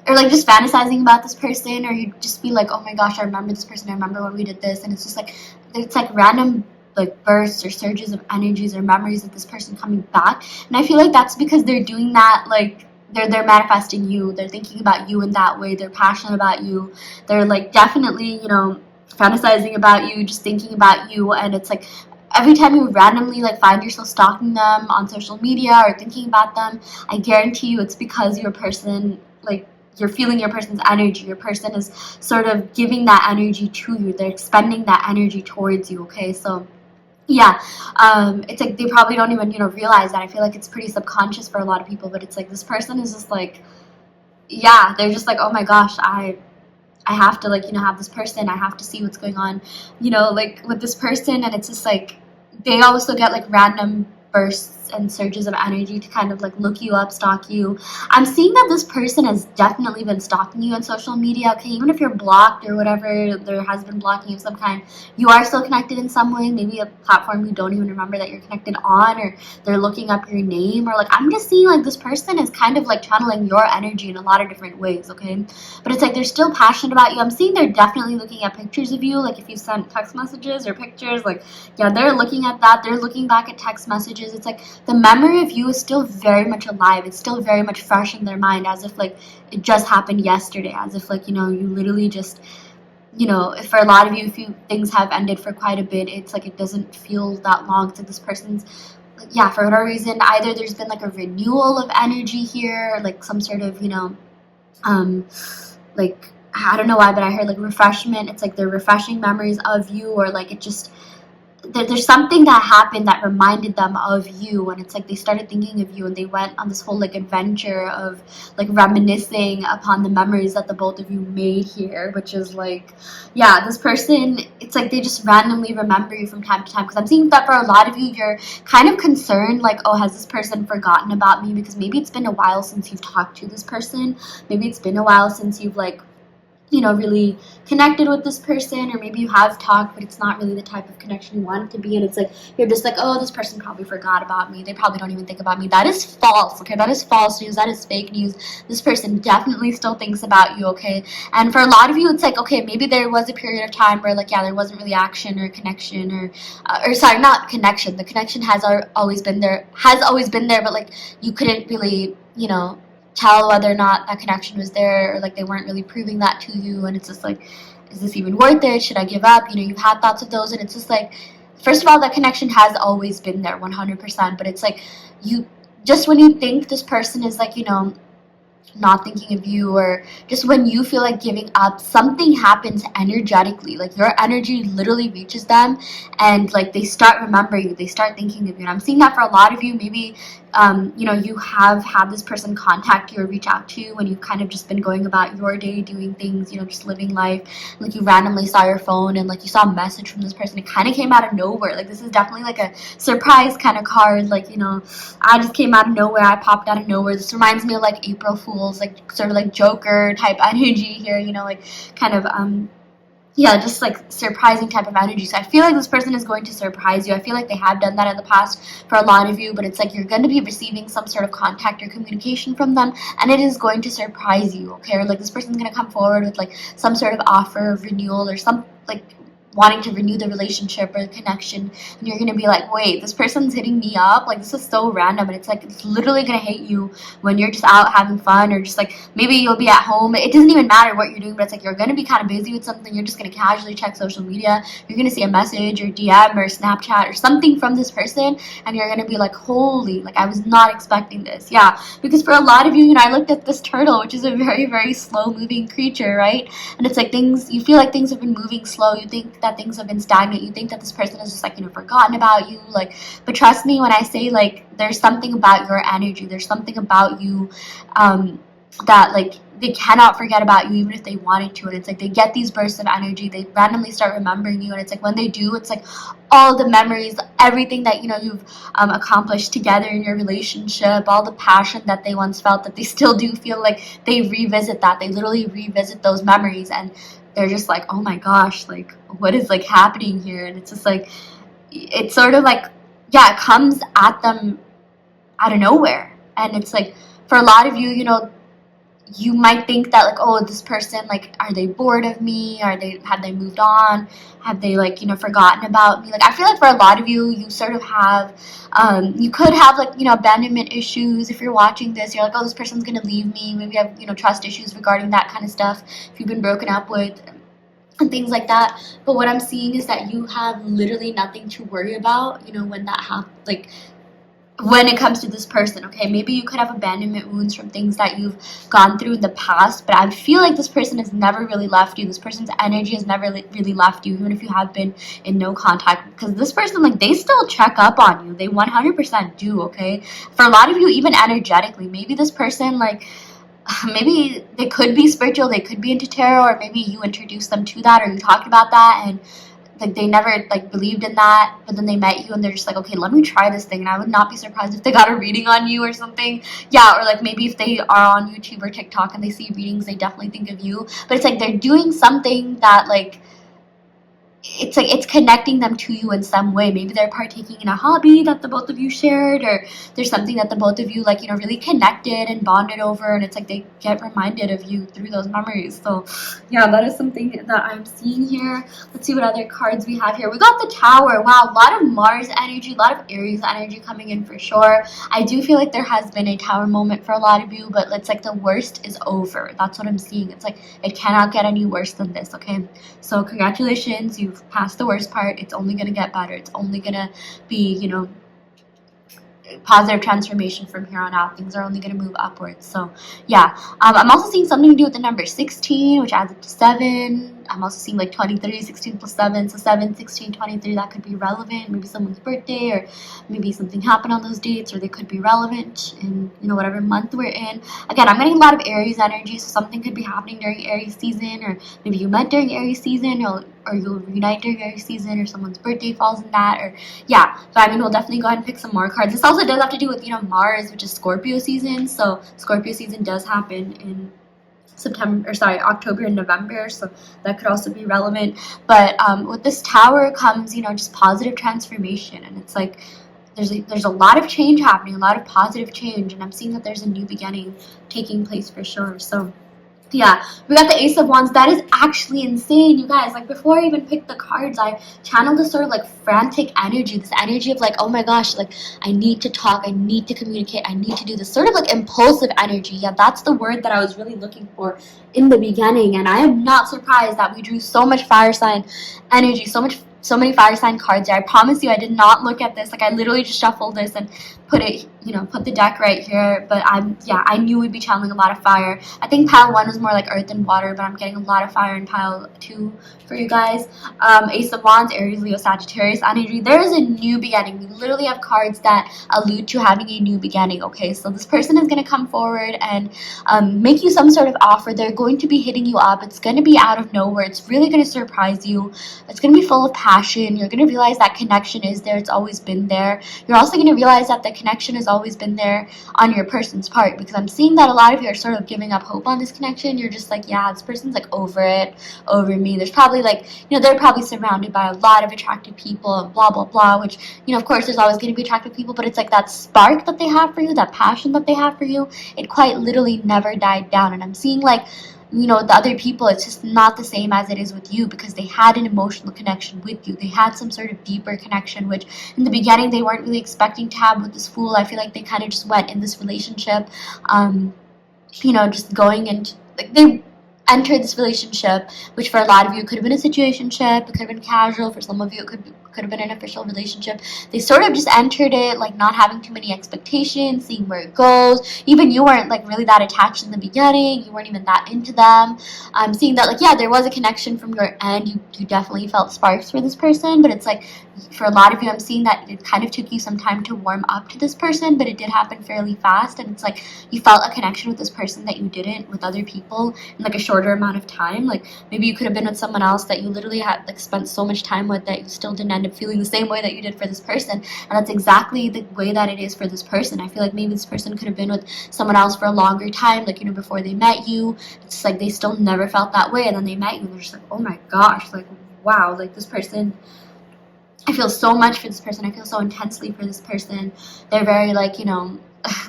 like just fantasizing about this person, or you just be like, oh my gosh, I remember this person, I remember when we did this, and it's just like, it's like random like bursts or surges of energies or memories of this person coming back. And I feel like that's because they're doing that, like they're manifesting you, they're thinking about you in that way, they're passionate about you, they're like definitely fantasizing about you, just thinking about you. And it's like every time you randomly like find yourself stalking them on social media or thinking about them, I guarantee you it's because your person, like, you're feeling your person's energy. Your person is sort of giving that energy to you. They're expending that energy towards you, okay? So yeah, it's like they probably don't even realize that. I feel like it's pretty subconscious for a lot of people, but it's like this person is just like, yeah, they're just like, oh my gosh, I have to like have this person, I have to see what's going on like with this person. And it's just like they also get like random bursts bursts and surges of energy to kind of like look you up, stalk you. I'm seeing that this person has definitely been stalking you on social media. Okay, even if you're blocked or whatever, there has been blocking of some kind, you are still connected in some way, maybe a platform you don't even remember that you're connected on, or they're looking up your name, or like I'm just seeing like this person is kind of like channeling your energy in a lot of different ways, okay? But it's like they're still passionate about you. I'm seeing they're definitely looking at pictures of you, like if you sent text messages or pictures, like yeah, they're looking at that. They're looking back at text messages. It's like the memory of you is still very much alive. It's still very much fresh in their mind, as if like it just happened yesterday, as if like, you know, you literally just, you know, for a lot of you, if you things have ended for quite a bit, it's like it doesn't feel that long. It's like this person's, yeah, for whatever reason, either there's been like a renewal of energy here, like some sort of, you know, like I don't know why, but I heard like refreshment. It's like they're refreshing memories of you, or like it just, there's something that happened that reminded them of you, and it's like they started thinking of you, and they went on this whole like adventure of like reminiscing upon the memories that the both of you made here, which is like, yeah, this person, it's like they just randomly remember you from time to time, because I'm seeing that for a lot of you, you're kind of concerned like, oh, has this person forgotten about me? Because maybe it's been a while since you've talked to this person, maybe it's been a while since you've like, you know, really connected with this person, or maybe you have talked, but it's not really the type of connection you want it to be, and it's like you're just like, oh, this person probably forgot about me, they probably don't even think about me. That is false, okay? That is false news. That is fake news. This person definitely still thinks about you, okay? And for a lot of you, it's like, okay, maybe there was a period of time where like, yeah, there wasn't really action or connection, or sorry, not connection. The connection has always been there, but like you couldn't really, you know, tell whether or not that connection was there, or like they weren't really proving that to you, and it's just like, is this even worth it? Should I give up? You know, you've had thoughts of those, and it's just like, first of all, that connection has always been there 100%, but it's like you just, when you think this person is like, you know, not thinking of you, or just when you feel like giving up, something happens energetically, like your energy literally reaches them, and like they start remembering you, they start thinking of you. And I'm seeing that for a lot of you, maybe you know, you have had this person contact you or reach out to you when you've kind of just been going about your day, doing things, you know, just living life, like you randomly saw your phone and like you saw a message from this person. It kind of came out of nowhere. Like this is definitely like a surprise kind of card, like, you know, I just came out of nowhere, I popped out of nowhere. This reminds me of like April Fool's, like sort of like Joker type energy here, you know, like kind of yeah, just like surprising type of energy. So I feel like this person is going to surprise you. I feel like they have done that in the past for a lot of you, but it's like you're going to be receiving some sort of contact or communication from them, and it is going to surprise you, okay? Or like this person's going to come forward with like some sort of offer of renewal, or some like wanting to renew the relationship or the connection, and you're gonna be like, wait, this person's hitting me up, like this is so random. And it's like, it's literally gonna hit you when you're just out having fun, or just like maybe you'll be at home, it doesn't even matter what you're doing, but it's like you're gonna be kind of busy with something, you're just gonna casually check social media, you're gonna see a message or DM or Snapchat or something from this person, and you're gonna be like, holy, like I was not expecting this. Yeah, because for a lot of you, you know, I looked at this turtle, which is a very, very slow moving creature, right? And it's like things, you feel like things have been moving slow, you think that things have been stagnant, you think that this person is just like, you know, forgotten about you, like, but trust me when I say like there's something about your energy, there's something about you that like they cannot forget about you even if they wanted to. And it's like they get these bursts of energy, they randomly start remembering you, and it's like when they do, it's like all the memories, everything that, you know, you've accomplished together in your relationship, all the passion that they once felt, that they still do feel, like they revisit that, they literally revisit those memories, and they're just like, oh my gosh, like what is like happening here? And it's just like, it's sort of like, yeah, it comes at them out of nowhere. And it's like for a lot of you, you know, you might think that like, oh, this person, like, are they bored of me? Have they moved on? Have they like, you know, forgotten about me? Like I feel like for a lot of you, you sort of have you could have like, you know, abandonment issues. If you're watching this, you're like, oh, this person's gonna leave me. Maybe you have, you know, trust issues regarding that kind of stuff if you've been broken up with, and things like that. But what I'm seeing is that you have literally nothing to worry about, you know, when that happens, like when it comes to this person, okay? Maybe you could have abandonment wounds from things that you've gone through in the past, but I feel like this person has never really left you. This person's energy has never really left you, even if you have been in no contact, because this person, like, they still check up on you. They 100% do, okay? For a lot of you, even energetically, maybe this person, like, maybe they could be spiritual, they could be into tarot, or maybe you introduced them to that, or you talked about that, and like they never like believed in that, but then they met you and they're just like, okay, let me try this thing. And I would not be surprised if they got a reading on you or something. Yeah, or like maybe if they are on YouTube or TikTok and they see readings, they definitely think of you. But it's like they're doing something that like it's connecting them to you in some way. Maybe they're partaking in a hobby that the both of you shared, or there's something that the both of you like, really connected and bonded over, and it's like they get reminded of you through those memories. So yeah, that is something that I'm seeing here. Let's see what other cards we have here. We got the Tower. Wow, a lot of Mars energy, a lot of Aries energy coming in for sure. I do feel like there has been a Tower moment for a lot of you, but it's like the worst is over. That's what I'm seeing. It's like it cannot get any worse than this, okay? So congratulations, you've passed the worst part. It's only going to get better. It's only going to be, positive transformation from here on out. Things are only going to move upwards. So yeah, I'm also seeing something to do with the number 16, which adds up to 7. I'm also seeing like 23, 16 plus 7, so 7, 16, 23, that could be relevant. Maybe someone's birthday, or maybe something happened on those dates, or they could be relevant in, whatever month we're in. Again, I'm getting a lot of Aries energy, so something could be happening during Aries season, or maybe you met during Aries season, or you'll reunite during Aries season, or someone's birthday falls in that, or yeah. But I mean, we'll definitely go ahead and pick some more cards. This also does have to do with, Mars, which is Scorpio season, so Scorpio season does happen in October and November, so that could also be relevant. But with this Tower comes, just positive transformation, and it's like there's a lot of change happening, a lot of positive change, and I'm seeing that there's a new beginning taking place for sure. So yeah, we got the Ace of Wands. That is actually insane, you guys. Like, before I even picked the cards, I channeled this sort of like frantic energy, this energy of like, oh my gosh, like I need to talk, I need to communicate, I need to do this, sort of like impulsive energy. Yeah, that's the word that I was really looking for in the beginning, and I am not surprised that we drew so much fire sign energy, so many fire sign cards here. I promise you, I did not look at this. Like, I literally just shuffled this and put it, put the deck right here. But I knew we'd be channeling a lot of fire. I think pile 1 was more like earth and water, but I'm getting a lot of fire in pile 2 for you guys. Ace of Wands, Aries, Leo, Sagittarius energy. There is a new beginning. We literally have cards that allude to having a new beginning, okay? So this person is going to come forward and make you some sort of offer. They're going to be hitting you up. It's going to be out of nowhere. It's really going to surprise you. It's going to be full of passion. You're going to realize that connection is there. It's always been there. You're also going to realize that the connection has always been there on your person's part, because I'm seeing that a lot of you are sort of giving up hope on this connection. You're just like, yeah, this person's like over it, over me. There's probably like, they're probably surrounded by a lot of attractive people and blah, blah, blah, which, of course, there's always going to be attractive people, but it's like that spark that they have for you, that passion that they have for you, it quite literally never died down. And I'm seeing like, the other people, it's just not the same as it is with you, because they had an emotional connection with you. They had some sort of deeper connection, which in the beginning they weren't really expecting to have with this Fool. I feel like they kind of just went in this relationship, just going into, like, they entered this relationship, which for a lot of you could have been a situationship, it could have been casual. For some of you, it could have been an official relationship. They sort of just entered it, like, not having too many expectations, seeing where it goes. Even you weren't like really that attached in the beginning. You weren't even that into them. I'm seeing that, like, yeah, there was a connection from your end. You definitely felt sparks for this person, but it's like, for a lot of you, I'm seeing that it kind of took you some time to warm up to this person, but it did happen fairly fast, and it's like you felt a connection with this person that you didn't with other people in like a shorter amount of time. Like, maybe you could have been with someone else that you literally had like spent so much time with that you still didn't end up feeling the same way that you did for this person, and that's exactly the way that it is for this person. I feel like maybe this person could have been with someone else for a longer time, like, before they met you. It's like they still never felt that way, and then they met you and they're just like, oh my gosh, like, wow, like, this person, I feel so much for this person. I feel so intensely for this person. They're very like,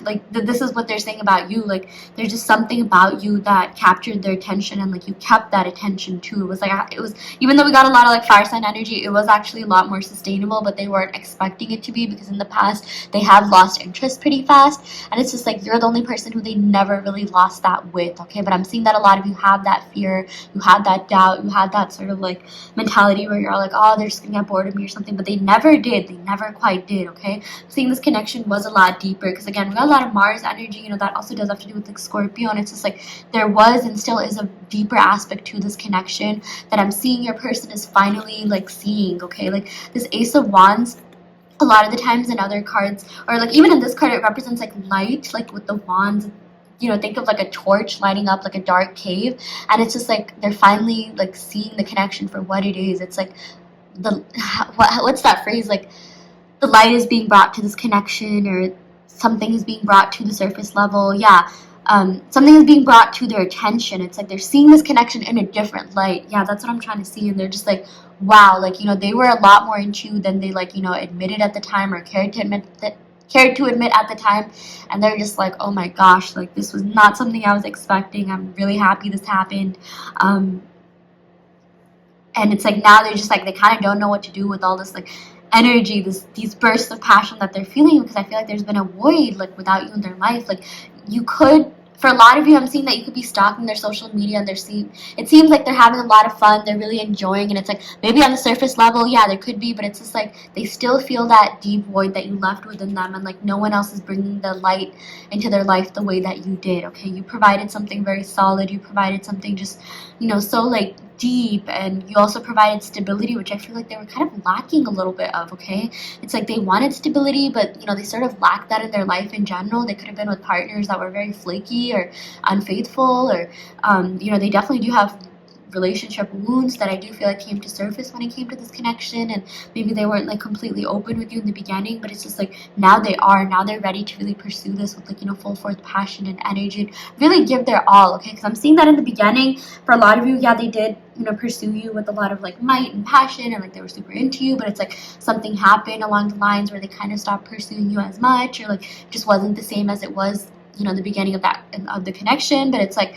like this is what they're saying about you. Like, there's just something about you that captured their attention, and like you kept that attention too. It was like, even though we got a lot of like fire sign energy, it was actually a lot more sustainable, but they weren't expecting it to be, because in the past they have lost interest pretty fast, and it's just like you're the only person who they never really lost that with, okay? But I'm seeing that a lot of you have that fear, you had that doubt, you had that sort of like mentality where you're like, oh, they're just gonna get bored of me or something, but they never did. They never quite did, okay? I'm seeing this connection was a lot deeper, because again, we got a lot of Mars energy, that also does have to do with like Scorpio, and it's just like there was and still is a deeper aspect to this connection that I'm seeing your person is finally like seeing, okay? Like, this Ace of Wands, a lot of the times in other cards, or like even in this card, it represents like light, like with the wands. Think of like a torch lighting up like a dark cave, and it's just like they're finally like seeing the connection for what it is. It's like the what's that phrase, like the light is being brought to this connection, or something is being brought to the surface level. Yeah, something is being brought to their attention. It's like they're seeing this connection in a different light. Yeah, that's what I'm trying to see. And they're just like, wow, like, they were a lot more into you than they, like, admitted at the time, or cared to admit at the time. And they're just like, oh my gosh, like, this was not something I was expecting. I'm really happy this happened. And it's like now they're just like, they kind of don't know what to do with all this, like, energy, these bursts of passion that they're feeling, because I feel like there's been a void, like, without you in their life. Like, you could, for a lot of you, I'm seeing that you could be stalking their social media, and it seems like they're having a lot of fun, they're really enjoying, and it's like, maybe on the surface level, yeah, there could be, but it's just like they still feel that deep void that you left within them, and like no one else is bringing the light into their life the way that you did. Okay, you provided something very solid, you provided something just, so, like, deep, and you also provided stability, which I feel like they were kind of lacking a little bit of. Okay, it's like they wanted stability, but they sort of lacked that in their life in general. They could have been with partners that were very flaky or unfaithful, or they definitely do have relationship wounds that I do feel like came to surface when it came to this connection, and maybe they weren't, like, completely open with you in the beginning, but it's just like now they're ready to really pursue this with, like, full force passion and energy, and really give their all. Okay, because I'm seeing that in the beginning for a lot of you, yeah, they did pursue you with a lot of, like, might and passion, and like they were super into you, but it's like something happened along the lines where they kind of stopped pursuing you as much, or like just wasn't the same as it was the beginning of the connection. But it's like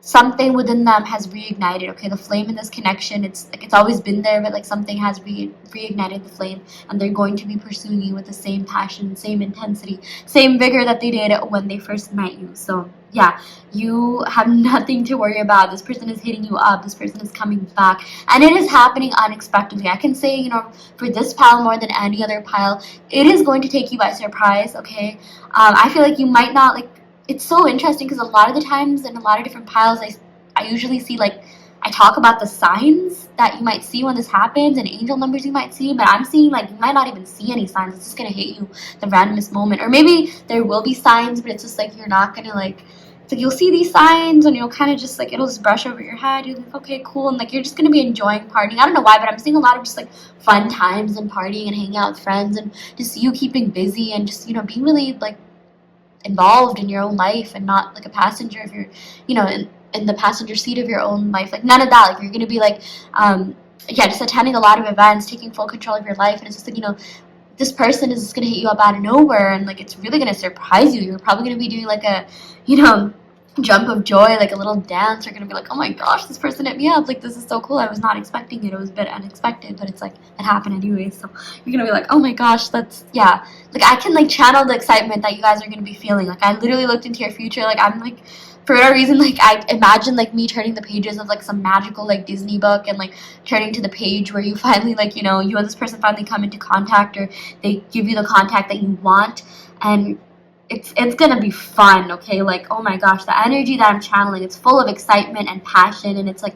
something within them has reignited. Okay, the flame in this connection, it's like it's always been there, but like something has reignited the flame, and they're going to be pursuing you with the same passion, same intensity, same vigor that they did when they first met you. So yeah, you have nothing to worry about. This person is hitting you up, this person is coming back, and it is happening unexpectedly. I can say, for this pile more than any other pile, it is going to take you by surprise. Okay, I feel like you might not, like, it's so interesting because a lot of the times in a lot of different piles, I usually see, like, I talk about the signs that you might see when this happens, and angel numbers you might see, but I'm seeing, like, you might not even see any signs. It's just going to hit you the randomest moment. Or maybe there will be signs, but it's just like you're not going to, like, it's like you'll see these signs and you'll kind of just, like, it'll just brush over your head. You're like, okay, cool. And, like, you're just going to be enjoying partying. I don't know why, but I'm seeing a lot of just, like, fun times and partying and hanging out with friends, and just you keeping busy and just, being really, like, involved in your own life, and not like a passenger of your, in the passenger seat of your own life. Like, none of that. Like, you're going to be like, yeah, just attending a lot of events, taking full control of your life. And it's just like, this person is just going to hit you up out of nowhere, and like it's really going to surprise you. You're probably going to be doing like a, jump of joy, like a little dance. You're going to be like, oh my gosh, this person hit me up. Like, this is so cool. I was not expecting it. It was a bit unexpected, but it's like, it happened anyway. So you're going to be like, oh my gosh, that's, yeah. Like, I can, like, channel the excitement that you guys are going to be feeling. Like, I literally looked into your future. Like, I'm like, for whatever reason, like, I imagine, like, me turning the pages of, like, some magical, like, Disney book, and, like, turning to the page where you finally, like, you and this person finally come into contact, or they give you the contact that you want, and it's gonna be fun. Okay, like, oh my gosh, the energy that I'm channeling, it's full of excitement and passion, and it's like,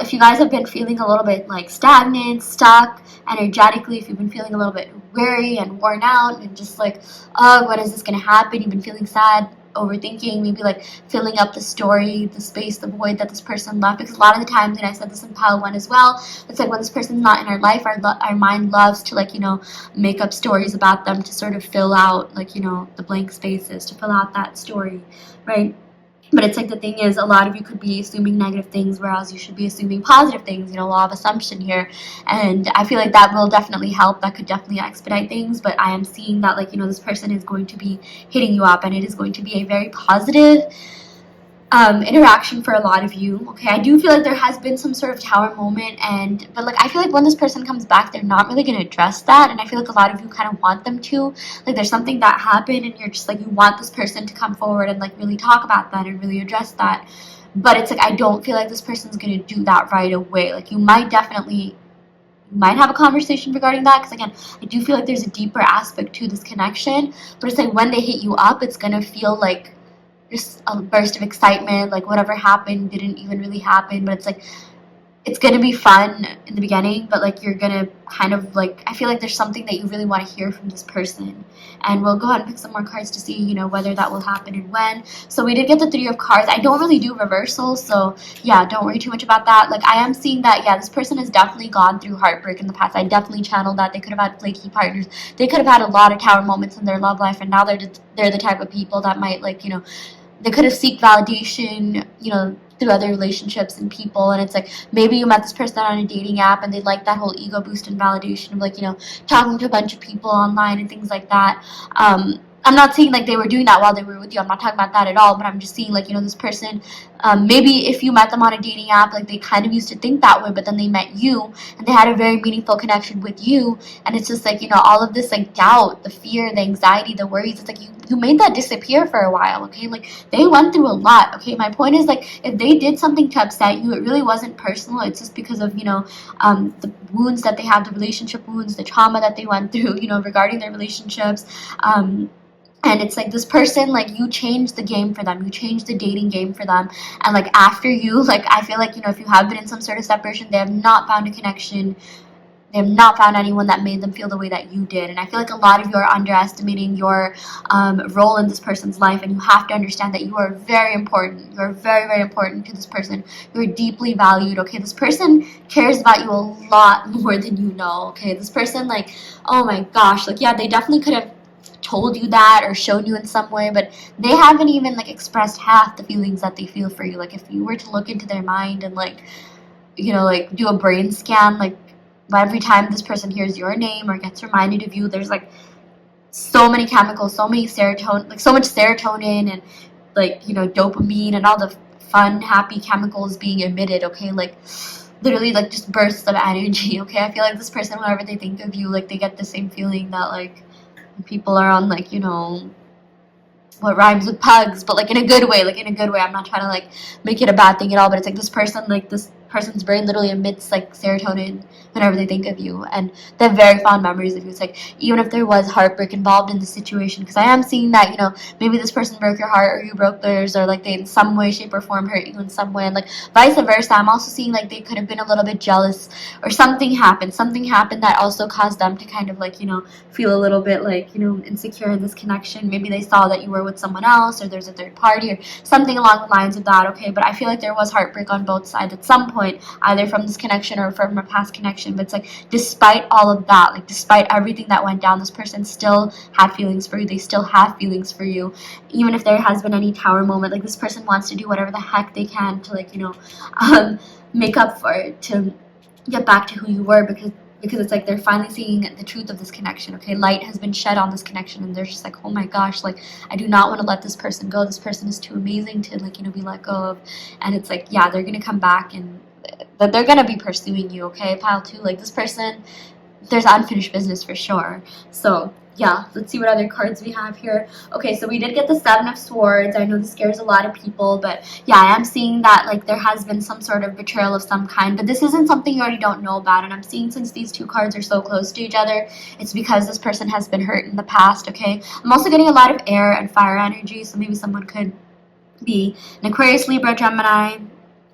if you guys have been feeling a little bit, like, stagnant, stuck energetically, if you've been feeling a little bit weary and worn out, and just like, oh, when is this gonna happen? You've been feeling sad, overthinking, maybe like filling up the story, the space, the void that this person left. Because a lot of the times, and I said this in pile 1 as well, it's like when this person's not in our life, our mind loves to, like, make up stories about them to sort of fill out, like, the blank spaces, to fill out that story, right? But it's like, the thing is, a lot of you could be assuming negative things, whereas you should be assuming positive things, law of assumption here. And I feel like that will definitely help. That could definitely expedite things. But I am seeing that, like, this person is going to be hitting you up, and it is going to be a very positive interaction for a lot of you. Okay, I do feel like there has been some sort of tower moment, but like, I feel like when this person comes back, they're not really going to address that, and I feel like a lot of you kind of want them to. Like, there's something that happened, and you're just like, you want this person to come forward and, like, really talk about that and really address that. But it's like, I don't feel like this person's going to do that right away. Like, you might have a conversation regarding that, because again, I do feel like there's a deeper aspect to this connection. But it's like, when they hit you up, it's going to feel like just a burst of excitement, like whatever happened didn't even really happen. But it's like, it's gonna be fun in the beginning, but like you're gonna kind of like, I feel like there's something that you really want to hear from this person. And we'll go ahead and pick some more cards to see, whether that will happen and when. So we did get the Three of Cards. I don't really do reversals, so yeah, don't worry too much about that. Like, I am seeing that, yeah, this person has definitely gone through heartbreak in the past. I definitely channeled that. They could have had flaky partners. They could have had a lot of tower moments in their love life, and now they're the type of people that might, like, they could have seek validation, through other relationships and people. And it's like, maybe you met this person on a dating app and they like that whole ego boost and validation of, like, talking to a bunch of people online and things like that. I'm not saying like they were doing that while they were with you. I'm not talking about that at all. But I'm just saying, like, this person, maybe if you met them on a dating app, like, they kind of used to think that way, but then they met you and they had a very meaningful connection with you. And it's just like, all of this, like, doubt, the fear, the anxiety, the worries, it's like you made that disappear for a while. Okay, like, they went through a lot. Okay, my point is, like, if they did something to upset you, it really wasn't personal. It's just because of the wounds that they have, the relationship wounds, the trauma that they went through, regarding their relationships. And it's like, this person, like, you changed the game for them. You changed the dating game for them. And, like, after you, like, I feel like, if you have been in some sort of separation, they have not found a connection. They have not found anyone that made them feel the way that you did. And I feel like a lot of you are underestimating your role in this person's life. And you have to understand that you are very important. You are very, very important to this person. You are deeply valued, okay? This person cares about you a lot more than you know, okay? This person, like, oh my gosh, like, yeah, they definitely could have told you that or shown you in some way, but they haven't even, like, expressed half the feelings that they feel for you. Like, if you were to look into their mind and, like, like, do a brain scan, like, every time this person hears your name or gets reminded of you, there's, like, so many chemicals, so many serotonin, like, so much serotonin and, like, dopamine and all the fun, happy chemicals being emitted, okay? Like, literally, like, just bursts of energy, okay? I feel like this person, whenever they think of you, like, they get the same feeling that, like, people are on, like, what rhymes with pugs, but, like, in a good way, like, in a good way. I'm not trying to, like, make it a bad thing at all, but it's like this person's brain literally emits, like, serotonin whenever they think of you, and they have very fond memories of you. It's like, even if there was heartbreak involved in the situation, because I am seeing that, maybe this person broke your heart or you broke theirs, or, like, they in some way, shape, or form hurt you in some way, and, like, vice versa. I'm also seeing, like, they could have been a little bit jealous, or something happened that also caused them to kind of, like, feel a little bit, like, insecure in this connection. Maybe they saw that you were with someone else, or there's a third party, or something along the lines of that, okay? But I feel like there was heartbreak on both sides at some point, either from this connection or from a past connection. But it's like, despite all of that, like, despite everything that went down, this person still had feelings for you. They still have feelings for you, even if there has been any tower moment. Like, this person wants to do whatever the heck they can to, like, make up for it, to get back to who you were, because it's like they're finally seeing the truth of this connection, okay? Light has been shed on this connection, and they're just like, oh my gosh, like, I do not want to let this person go. This person is too amazing to, like, be let go of. And it's like, yeah, they're gonna come back, and that they're gonna be pursuing you, okay? Pile 2, like, this person, there's unfinished business for sure. So yeah, let's see what other cards we have here. Okay, so we did get the Seven of Swords. I know this scares a lot of people, but yeah, I am seeing that, like, there has been some sort of betrayal of some kind, but this isn't something you already don't know about. And I'm seeing, since these two cards are so close to each other, it's because this person has been hurt in the past, okay? I'm also getting a lot of air and fire energy, so maybe someone could be an Aquarius, Libra, Gemini,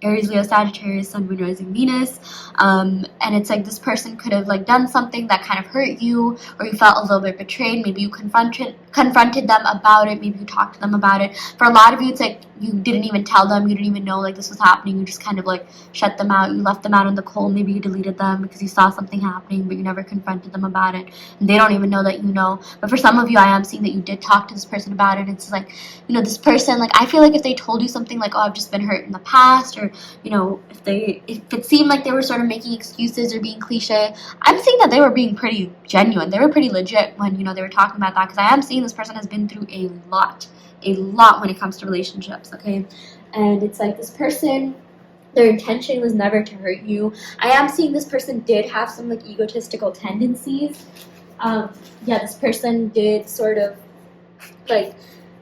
Aries, Leo, Sagittarius, Sun, Moon, Rising, Venus. And it's like, this person could have, like, done something that kind of hurt you, or you felt a little bit betrayed. Maybe you confronted them about it. Maybe you talked to them about it. For a lot of you, it's like you didn't even tell them. You didn't even know, like, this was happening. You just kind of, like, shut them out. You left them out in the cold. Maybe you deleted them because you saw something happening, but you never confronted them about it. And they don't even know that you know. But for some of you, I am seeing that you did talk to this person about it. It's like, this person, like, I feel like if they told you something like, oh, I've just been hurt in the past, or, if it seemed like they were sort of making excuses or being cliche, I'm seeing that they were being pretty genuine. They were pretty legit when, they were talking about that, because I am seeing this person has been through a lot when it comes to relationships, okay? And it's like, this person, their intention was never to hurt you. I am seeing this person did have some, like, egotistical tendencies. Yeah, this person did sort of, like,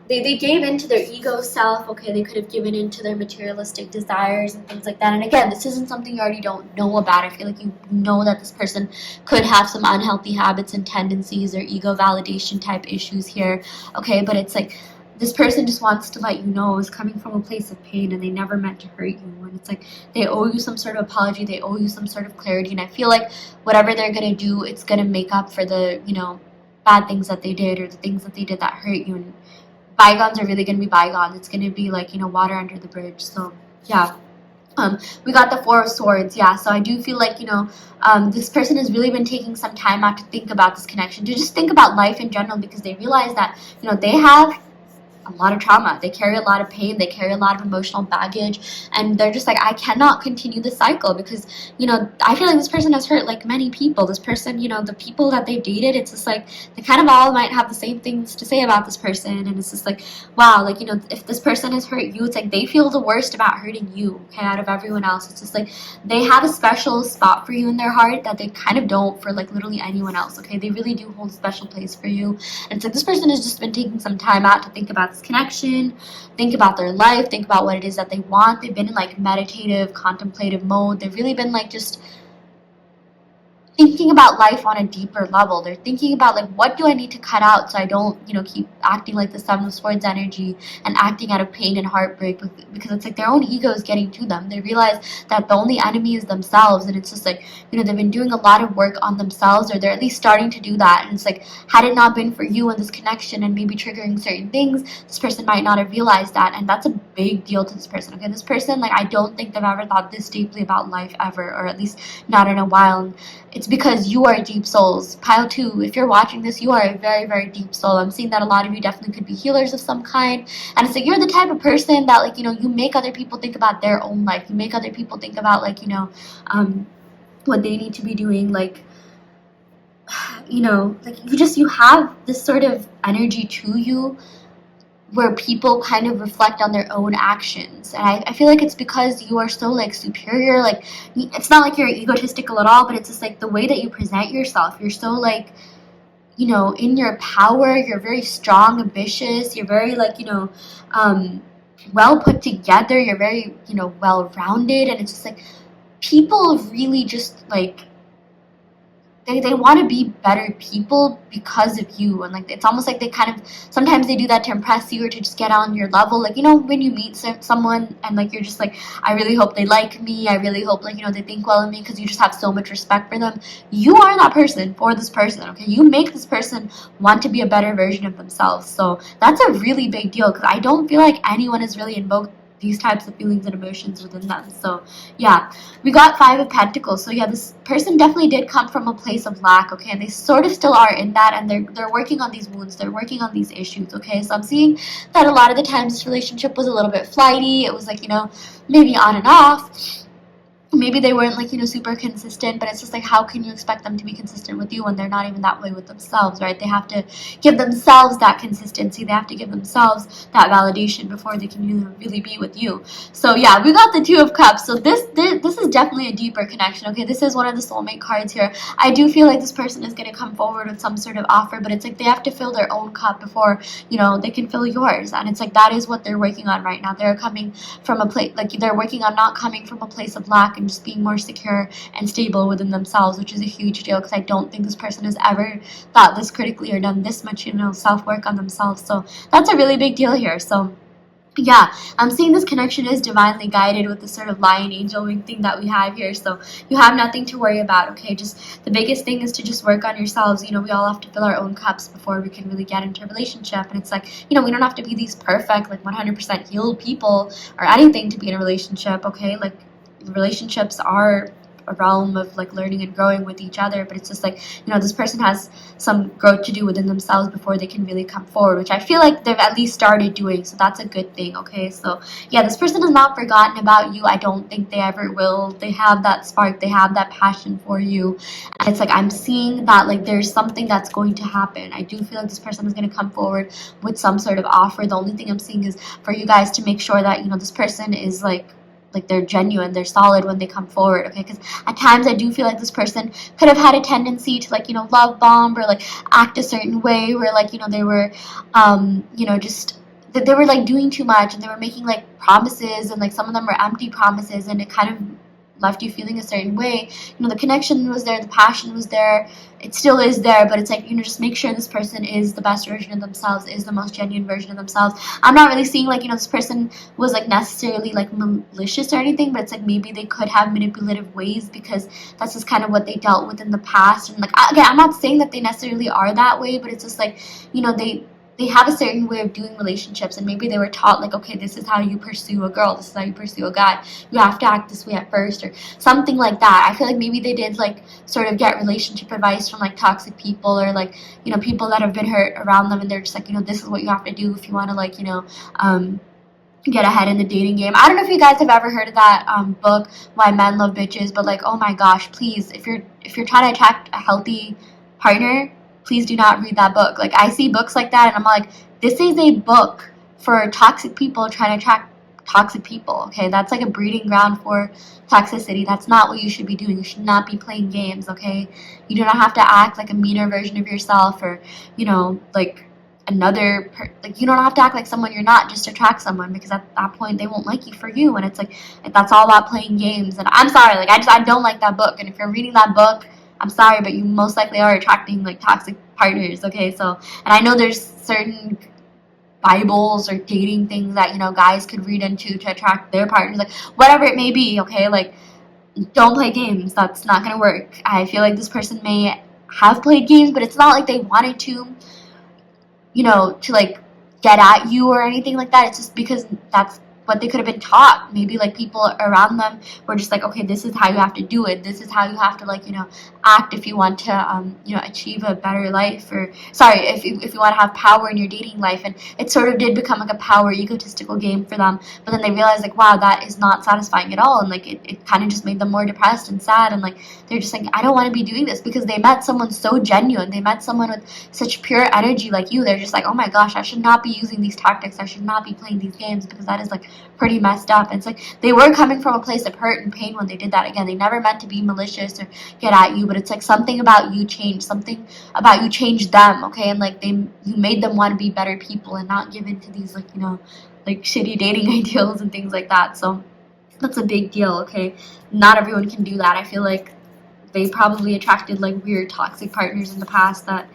they gave into their ego self, okay? They could have given into their materialistic desires and things like that. And again, this isn't something you already don't know about. I feel like you know that this person could have some unhealthy habits and tendencies or ego validation type issues here, okay? But it's like, this person just wants to let you know is coming from a place of pain, and they never meant to hurt you. And it's like they owe you some sort of apology, they owe you some sort of clarity. And I feel like whatever they're gonna do, it's gonna make up for the, bad things that they did, or the things that they did that hurt you. And bygones are really gonna be bygones. It's gonna be like, water under the bridge. So yeah. We got the Four of Swords, yeah. So I do feel like, this person has really been taking some time out to think about this connection, to just think about life in general, because they realize that, they have a lot of trauma. They carry a lot of pain. They carry a lot of emotional baggage. And they're just like, I cannot continue this cycle because, I feel like this person has hurt like many people. This person, the people that they dated, it's just like they kind of all might have the same things to say about this person. And it's just like, wow, like, if this person has hurt you, it's like they feel the worst about hurting you, okay, out of everyone else. It's just like they have a special spot for you in their heart that they kind of don't for like literally anyone else, okay? They really do hold a special place for you. And it's like this person has just been taking some time out to think about this connection, think about their life, think about what it is that they want. They've been in like meditative, contemplative mode. They've really been like just thinking about life on a deeper level. They're thinking about like, what do I need to cut out so I don't, keep acting like the Seven of Swords energy and acting out of pain and heartbreak, because it's like their own ego is getting to them. They realize that the only enemy is themselves, and it's just like, they've been doing a lot of work on themselves, or they're at least starting to do that. And it's like, had it not been for you and this connection and maybe triggering certain things, this person might not have realized that. And that's a big deal to this person, okay? This person, like, I don't think they've ever thought this deeply about life ever, or at least not in a while. And it's because you are deep souls. Pile 2, if you're watching this, you are a very, very deep soul. I'm seeing that a lot of you definitely could be healers of some kind. And it's like you're the type of person that, like, you make other people think about their own life. You make other people think about, like, what they need to be doing. Like, like you have this sort of energy to you where people kind of reflect on their own actions. And I feel like it's because you are so like superior. Like, it's not like you're egotistical at all, but it's just like the way that you present yourself. You're so like, in your power. You're very strong, ambitious. You're very like, well put together. You're very, well rounded. And it's just like people really just like, they want to be better people because of you. And like it's almost like they kind of sometimes they do that to impress you or to just get on your level. Like, when you meet someone and like you're just like, I really hope they like me, I really hope like they think well of me, because you just have so much respect for them. You are that person for this person, okay? You make this person want to be a better version of themselves. So that's a really big deal, because I don't feel like anyone has really invoked these types of feelings and emotions within them. So yeah, we got Five of Pentacles. So yeah, this person definitely did come from a place of lack, okay, and they sort of still are in that, and they're working on these wounds, they're working on these issues, okay? So I'm seeing that a lot of the times this relationship was a little bit flighty. It was like, maybe on and off. Maybe they weren't like, super consistent, but it's just like, how can you expect them to be consistent with you when they're not even that way with themselves, right? They have to give themselves that consistency. They have to give themselves that validation before they can really be with you. So yeah, we got the Two of Cups. So this is definitely a deeper connection, okay? This is one of the soulmate cards here. I do feel like this person is going to come forward with some sort of offer, but it's like they have to fill their own cup before, they can fill yours. And it's like that is what they're working on right now. They're coming from a place, like they're working on not coming from a place of lack and just being more secure and stable within themselves, which is a huge deal, because I don't think this person has ever thought this critically or done this much, self-work on themselves. So that's a really big deal here. So yeah, I'm seeing this connection is divinely guided with this sort of lion angel wing thing that we have here. So you have nothing to worry about, okay? Just the biggest thing is to just work on yourselves. We all have to fill our own cups before we can really get into a relationship. And it's like, we don't have to be these perfect, like 100% healed people or anything to be in a relationship, okay? Like, relationships are a realm of like learning and growing with each other, but it's just like, this person has some growth to do within themselves before they can really come forward, which I feel like they've at least started doing. So that's a good thing, okay? So yeah, this person has not forgotten about you. I don't think they ever will. They have that spark, they have that passion for you. And it's like I'm seeing that like there's something that's going to happen. I do feel like this person is going to come forward with some sort of offer. The only thing I'm seeing is for you guys to make sure that this person is like they're genuine, they're solid when they come forward, okay? Because at times I do feel like this person could have had a tendency to like, love bomb or like act a certain way where like, they were, just that they were like doing too much, and they were making like promises, and like some of them were empty promises, and it kind of left you feeling a certain way. The connection was there, the passion was there, it still is there, but it's like, just make sure this person is the best version of themselves, is the most genuine version of themselves. I'm not really seeing like, this person was like necessarily like malicious or anything, but it's like maybe they could have manipulative ways because that's just kind of what they dealt with in the past. And like, again, I'm not saying that they necessarily are that way, but it's just like, they have a certain way of doing relationships, and maybe they were taught like, okay, this is how you pursue a girl, this is how you pursue a guy, you have to act this way at first, or something like that. I feel like maybe they did like sort of get relationship advice from like toxic people, or like, people that have been hurt around them, and they're just like, this is what you have to do if you want to like, get ahead in the dating game. I don't know if you guys have ever heard of that book, Why Men Love Bitches, but like, oh my gosh, please, if you're trying to attract a healthy partner, please do not read that book. Like, I see books like that and I'm like, this is a book for toxic people trying to attract toxic people, okay? That's like a breeding ground for toxicity. That's not what you should be doing. You should not be playing games, okay? You do not have to act like a meaner version of yourself, or, like you don't have to act like someone you're not just to attract someone, because at that point they won't like you for you. And it's like, that's all about playing games. And I'm sorry, like, I don't like that book. And if you're reading that book, I'm sorry, but you most likely are attracting like toxic partners, okay? So, and I know there's certain Bibles or dating things that, guys could read into to attract their partners, like whatever it may be, okay? Like, don't play games. That's not gonna work. I feel like this person may have played games, but it's not like they wanted to, to like get at you or anything like that. It's just because that's what they could have been taught. Maybe like people around them were just like, okay, this is how you have to do it. This is how you have to like, act if you want to, achieve a better life, or sorry, if you want to have power in your dating life. And it sort of did become like a power egotistical game for them. But then they realized like, wow, that is not satisfying at all. And like, it kind of just made them more depressed and sad. And like, they're just like, I don't want to be doing this, because they met someone so genuine. They met someone with such pure energy like you. They're just like, oh my gosh, I should not be using these tactics. I should not be playing these games, because that is like pretty messed up. And it's like, they were coming from a place of hurt and pain when they did that. Again, they never meant to be malicious or get at you, but it's like something about you changed, something about you changed them, okay? And like, you made them want to be better people and not give in to these like, like shitty dating ideals and things like that. So that's a big deal, okay? Not everyone can do that. I feel like they probably attracted like weird toxic partners in the past that,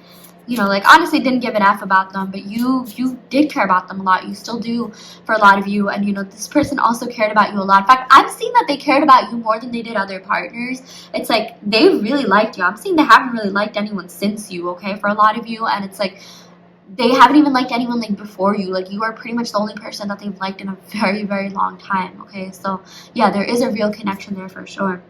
like honestly didn't give an F about them, but you did care about them a lot. You still do for a lot of you. And this person also cared about you a lot. In fact, I've seen that they cared about you more than they did other partners. It's like they really liked you. I'm seeing they haven't really liked anyone since you, okay, for a lot of you. And it's like they haven't even liked anyone like before you. Like, you are pretty much the only person that they've liked in a very, very long time, okay? So yeah, there is a real connection there for sure.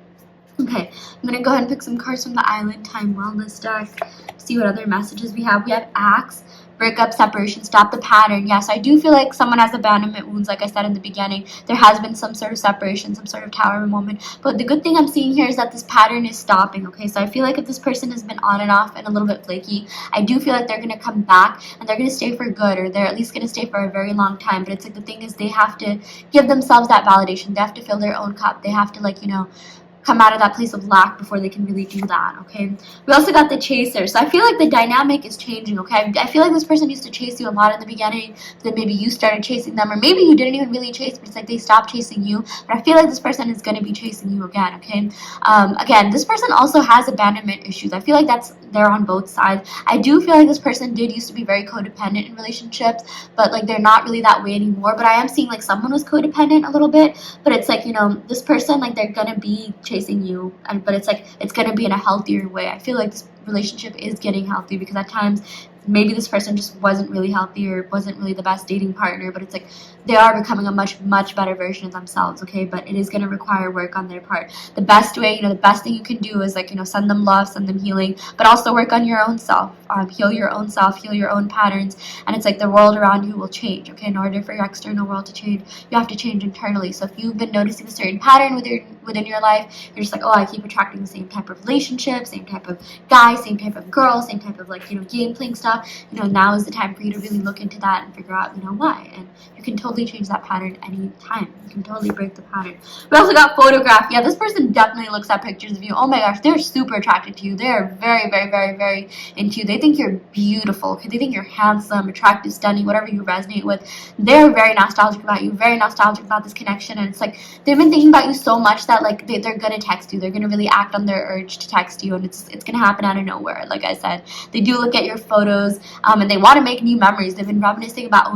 Okay, I'm going to go ahead and pick some cards from the Island Time Wellness deck, see what other messages we have. We have Axe, breakup, separation, stop the pattern. Yes, I do feel like someone has abandonment wounds, like I said in the beginning. There has been some sort of separation, some sort of tower moment. But the good thing I'm seeing here is that this pattern is stopping, okay? So I feel like if this person has been on and off and a little bit flaky, I do feel like they're going to come back, and they're going to stay for good, or they're at least going to stay for a very long time. But it's like, the thing is, they have to give themselves that validation. They have to fill their own cup. They have to, like, come out of that place of lack before they can really do that, okay? We also got the chaser. So I feel like the dynamic is changing, okay? I feel like this person used to chase you a lot in the beginning, then maybe you started chasing them, or maybe you didn't even really chase, but it's like they stopped chasing you. But I feel like this person is going to be chasing you again, okay? Again, this person also has abandonment issues. I feel like that's there on both sides. I do feel like this person did used to be very codependent in relationships, but like they're not really that way anymore. But I am seeing like someone was codependent a little bit, but it's like, this person, like, they're going to be chasing you, but it's like, it's going to be in a healthier way. I feel like this relationship is getting healthy, because at times maybe this person just wasn't really healthy or wasn't really the best dating partner, but it's like they are becoming a much better version of themselves, okay? But it is going to require work on their part. The best way, the best thing you can do is like, send them love, send them healing, but also work on your own self. Heal your own self, heal your own patterns, and it's like the world around you will change, okay? In order for your external world to change, you have to change internally. So if you've been noticing a certain pattern within your life, you're just like, oh, I keep attracting the same type of relationship, same type of guy, guy, same type of girl, same type of like, game playing stuff, now is the time for you to really look into that and figure out, why. And you can totally change that pattern any time. You can totally break the pattern. We also got photograph. Yeah, this person definitely looks at pictures of you. Oh my gosh, they're super attracted to you. They're very, very, very, very into you. They think you're beautiful. Okay, they think you're handsome, attractive, stunning, whatever you resonate with. They're very nostalgic about you, very nostalgic about this connection. And it's like they've been thinking about you so much that like they're gonna text you. They're gonna really act on their urge to text you, and it's gonna happen out of nowhere. Like I said, they do look at your photos, and they want to make new memories. They've been reminiscing about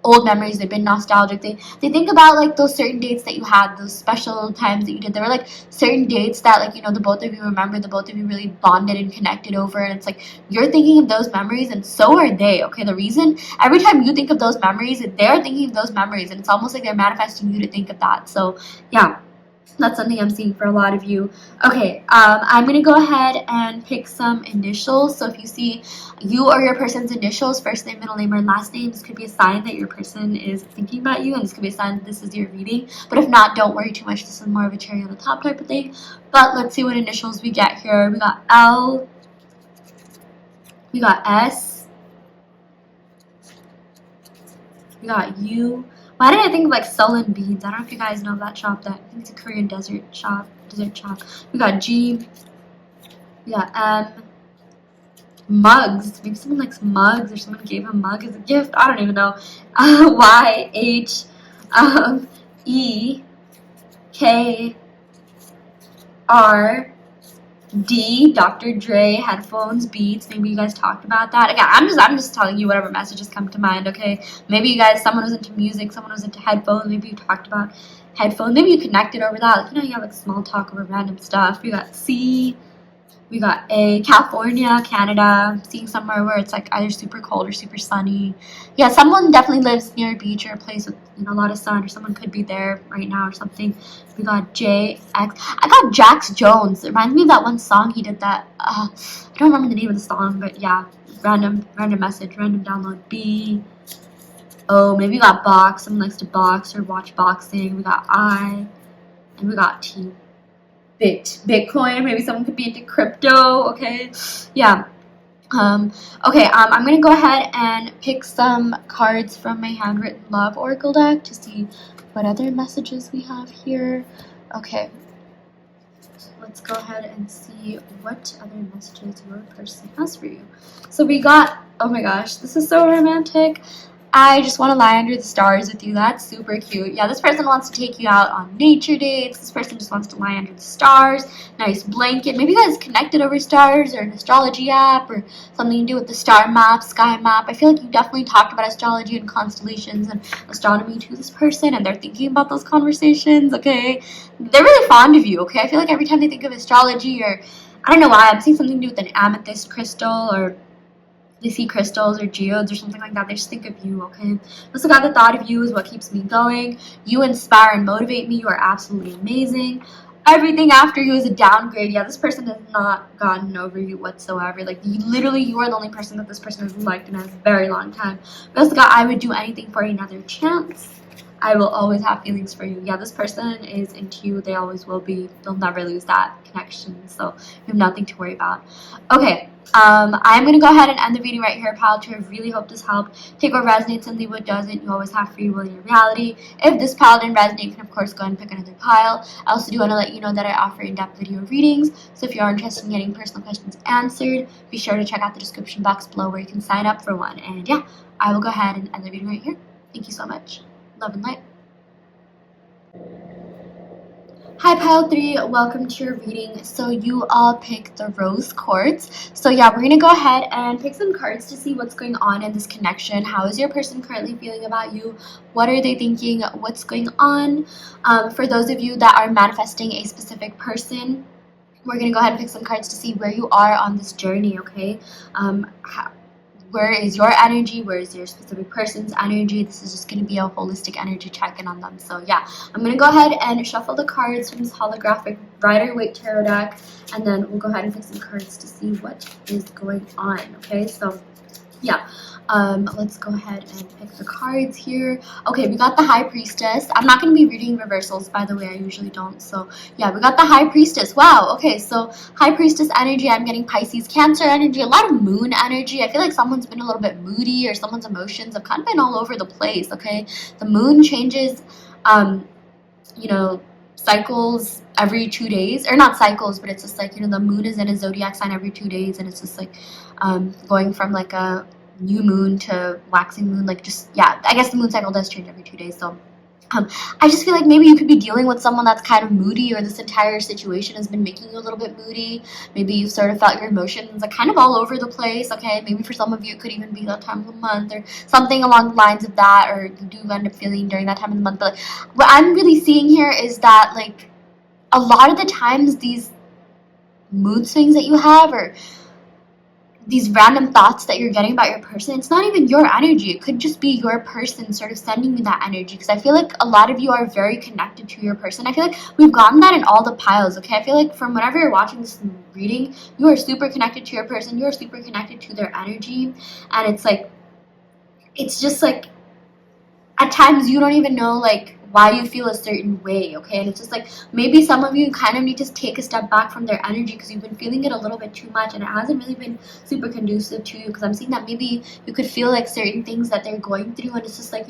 old memories. They've been nostalgic. They think about like those certain dates that you had, those special times that you did. There were like certain dates that like the both of you remember, the both of you really bonded and connected over, and it's like you're thinking of those memories, and so are they. Okay, the reason every time you think of those memories, they're thinking of those memories, and it's almost like they're manifesting you to think of that. So yeah, that's something I'm seeing for a lot of you. Okay, I'm going to go ahead and pick some initials. So if you see you or your person's initials, first name, middle name, or last name, this could be a sign that your person is thinking about you, and this could be a sign that this is your reading. But if not, don't worry too much. This is more of a cherry on the top type of thing. But let's see what initials we get here. We got L, we got S, we got U. Why did I think of like Sullen Beans? I don't know if you guys know that shop. I think it's a Korean dessert shop. We got G. We got M. Mugs. Maybe someone likes mugs, or someone gave a mug as a gift. I don't even know. Y. H. E. K. R. D, Dr. Dre, headphones, beats. Maybe you guys talked about that. Again, I'm just telling you whatever messages come to mind, okay? Maybe you guys, someone was into music, someone was into headphones, maybe you talked about headphones, maybe you connected over that. Like, you have like small talk over random stuff. We got C, we got A, California, Canada, seeing somewhere where it's like either super cold or super sunny. Yeah, someone definitely lives near a beach or a place with a lot of sun, or someone could be there right now or something. We got J, X. I got Jax Jones. It reminds me of that one song he did that, I don't remember the name of the song, but yeah, random message, random download. B, O, maybe we got box. Someone likes to box or watch boxing. We got I, and we got T. Bitcoin. Maybe someone could be into crypto. Okay, yeah. Okay, I'm gonna go ahead and pick some cards from my handwritten love oracle deck to see what other messages we have here. Okay, let's go ahead and see what other messages your person has for you. So we got, oh my gosh, this is so romantic. I just want to lie under the stars with you. That's super cute. Yeah, this person wants to take you out on nature dates. This person just wants to lie under the stars. Nice blanket. Maybe you guys connected over stars or an astrology app or something to do with the star map, sky map. I feel like you definitely talked about astrology and constellations and astronomy to this person, and they're thinking about those conversations, okay? They're really fond of you, okay? I feel like every time they think of astrology, or I don't know why, I'm seeing something to do with an amethyst crystal, or they see crystals or geodes or something like that, they just think of you, okay? Also got the thought of you is what keeps me going. You inspire and motivate me. You are absolutely amazing. Everything after you is a downgrade. Yeah, this person has not gotten over you whatsoever. Like, you are the only person that this person has liked in a very long time. We also got, I would do anything for another chance. I will always have feelings for you. Yeah, this person is into you. They always will be. They'll never lose that connection. So you have nothing to worry about. Okay. I'm going to go ahead and end the reading right here, pile 2. I really hope this helped. Take what resonates and leave what doesn't. You always have free will in your reality. If this pile didn't resonate, you can, of course, go and pick another pile. I also do want to let you know that I offer in-depth video readings. So if you are interested in getting personal questions answered, be sure to check out the description box below where you can sign up for one. And yeah, I will go ahead and end the reading right here. Thank you so much. Love and light. Hi pile 3, welcome to your reading. So you all picked the rose quartz. So yeah, we're gonna go ahead and pick some cards to see what's going on in this connection. How is your person currently feeling about you? What are they thinking? What's going on? For those of you that are manifesting a specific person, we're gonna go ahead and pick some cards to see where you are on this journey, okay? Where is your energy? Where is your specific person's energy? This is just going to be a holistic energy check-in on them. So yeah, I'm going to go ahead and shuffle the cards from this holographic Rider-Waite tarot deck, and then we'll go ahead and pick some cards to see what is going on, okay? So Yeah. Let's go ahead and pick the cards here. Okay, we got the High Priestess. I'm not going to be reading reversals, by the way. I usually don't. So, yeah, we got the High Priestess. Wow. Okay, so High Priestess energy. I'm getting Pisces, Cancer energy, a lot of Moon energy. I feel like someone's been a little bit moody or someone's emotions have kind of been all over the place, okay? The Moon changes, um, you know, cycles every 2 days, or not cycles, but it's just like, the moon is in a zodiac sign every 2 days, and it's just like going from like a new moon to waxing moon, like, just, yeah, I guess the moon cycle does change every 2 days. So um, I just feel like maybe you could be dealing with someone that's kind of moody, or this entire situation has been making you a little bit moody. Maybe you've sort of felt your emotions like kind of all over the place, okay? Maybe for some of you it could even be that time of the month or something along the lines of that, or you do end up feeling during that time of the month. But like, what I'm really seeing here is that, like, a lot of the times these mood swings that you have, or these random thoughts that you're getting about your person, it's not even your energy. It could just be your person sort of sending you that energy, because I feel like a lot of you are very connected to your person. I feel like we've gotten that in all the piles, okay? I feel like from whenever you're watching this reading, you are super connected to your person. You are super connected to their energy, and it's like, it's just like, at times you don't even know, like, why you feel a certain way, okay? And it's just like, maybe some of you kind of need to take a step back from their energy, because you've been feeling it a little bit too much, and it hasn't really been super conducive to you, because I'm seeing that maybe you could feel like certain things that they're going through, and it's just like,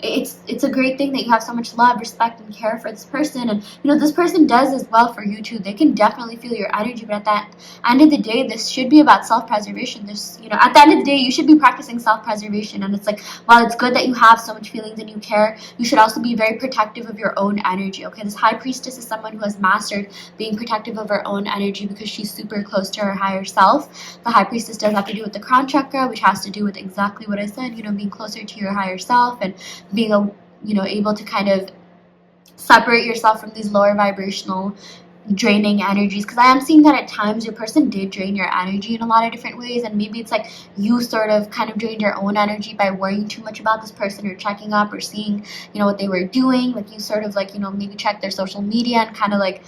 it's a great thing that you have so much love, respect, and care for this person. And this person does as well for you too. They can definitely feel your energy, but at that end of the day, this should be about self-preservation. This, at the end of the day, you should be practicing self-preservation. And it's like, while it's good that you have so much feelings and you care, you should also be very protective of your own energy, okay? This High Priestess is someone who has mastered being protective of her own energy, because she's super close to her higher self. The High Priestess does have to do with the crown chakra, which has to do with exactly what I said, being closer to your higher self, and being able to kind of separate yourself from these lower vibrational draining energies, because I am seeing that at times your person did drain your energy in a lot of different ways, and maybe it's like you sort of kind of drained your own energy by worrying too much about this person, or checking up, or seeing what they were doing. Like, you sort of like maybe checked their social media and kind of like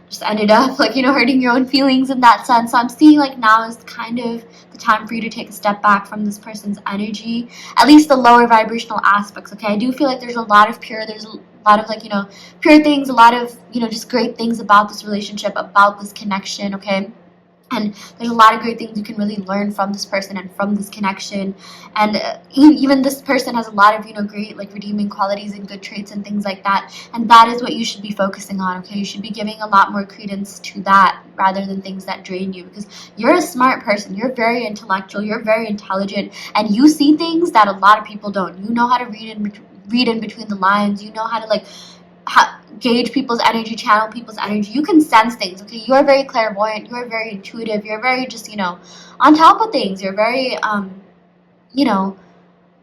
just ended up like hurting your own feelings in that sense. So I'm seeing like now is kind of the time for you to take a step back from this person's energy, at least the lower vibrational aspects, okay? I do feel like there's a lot of there's a lot of like pure things, a lot of just great things about this relationship, about this connection, okay? And there's a lot of great things you can really learn from this person and from this connection. And even this person has a lot of great like redeeming qualities and good traits and things like that, and that is what you should be focusing on, okay? You should be giving a lot more credence to that rather than things that drain you, because you're a smart person, you're very intellectual, you're very intelligent, and you see things that a lot of people don't. You know how to read in between the lines. You know how to like gauge people's energy, channel people's energy. You can sense things, okay? You are very clairvoyant, you are very intuitive, you're very just on top of things. You're very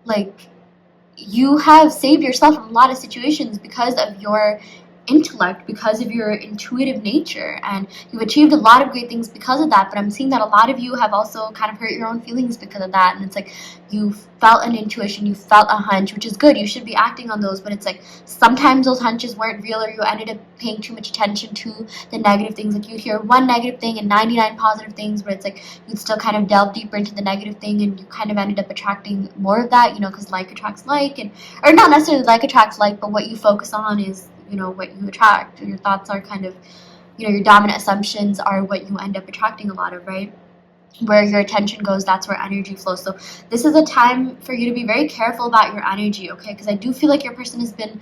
like, you have saved yourself from a lot of situations because of your intellect, because of your intuitive nature, and you've achieved a lot of great things because of that. But I'm seeing that a lot of you have also kind of hurt your own feelings because of that, and it's like you felt an intuition, you felt a hunch, which is good. You should be acting on those, but it's like sometimes those hunches weren't real, or you ended up paying too much attention to the negative things. Like, you'd hear one negative thing and 99 positive things, but it's like you'd still kind of delve deeper into the negative thing, and you kind of ended up attracting more of that, because like attracts like, and or not necessarily like attracts like, but what you focus on is what you attract. Your thoughts are kind of your dominant assumptions are what you end up attracting a lot of, right? Where your attention goes, that's where energy flows. So this is a time for you to be very careful about your energy, okay? Because I do feel like your person has been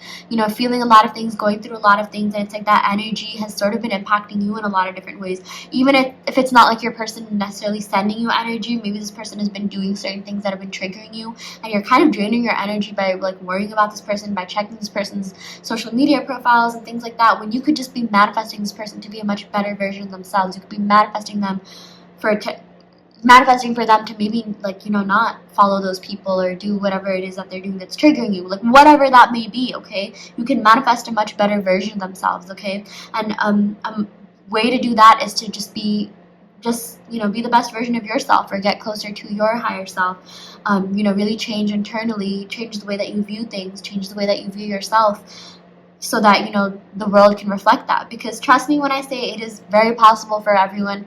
feeling a lot of things, going through a lot of things, and it's like that energy has sort of been impacting you in a lot of different ways. Even if it's not like your person necessarily sending you energy, maybe this person has been doing certain things that have been triggering you, and you're kind of draining your energy by like worrying about this person, by checking this person's social media profiles and things like that, when you could just be manifesting this person to be a much better version of themselves. You could be manifesting them manifesting for them to maybe like not follow those people, or do whatever it is that they're doing that's triggering you, like whatever that may be, okay? You can manifest a much better version of themselves, okay? And way to do that is to be the best version of yourself, or get closer to your higher self. Really change internally, change the way that you view things, change the way that you view yourself, so that the world can reflect that. Because trust me when I say it is very possible for everyone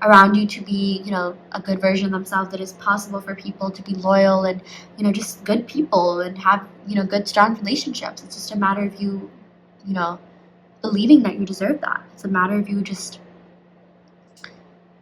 around you to be, a good version of themselves. That is possible for people to be loyal and, just good people and have, good, strong relationships. It's just a matter of you, believing that you deserve that. It's a matter of you just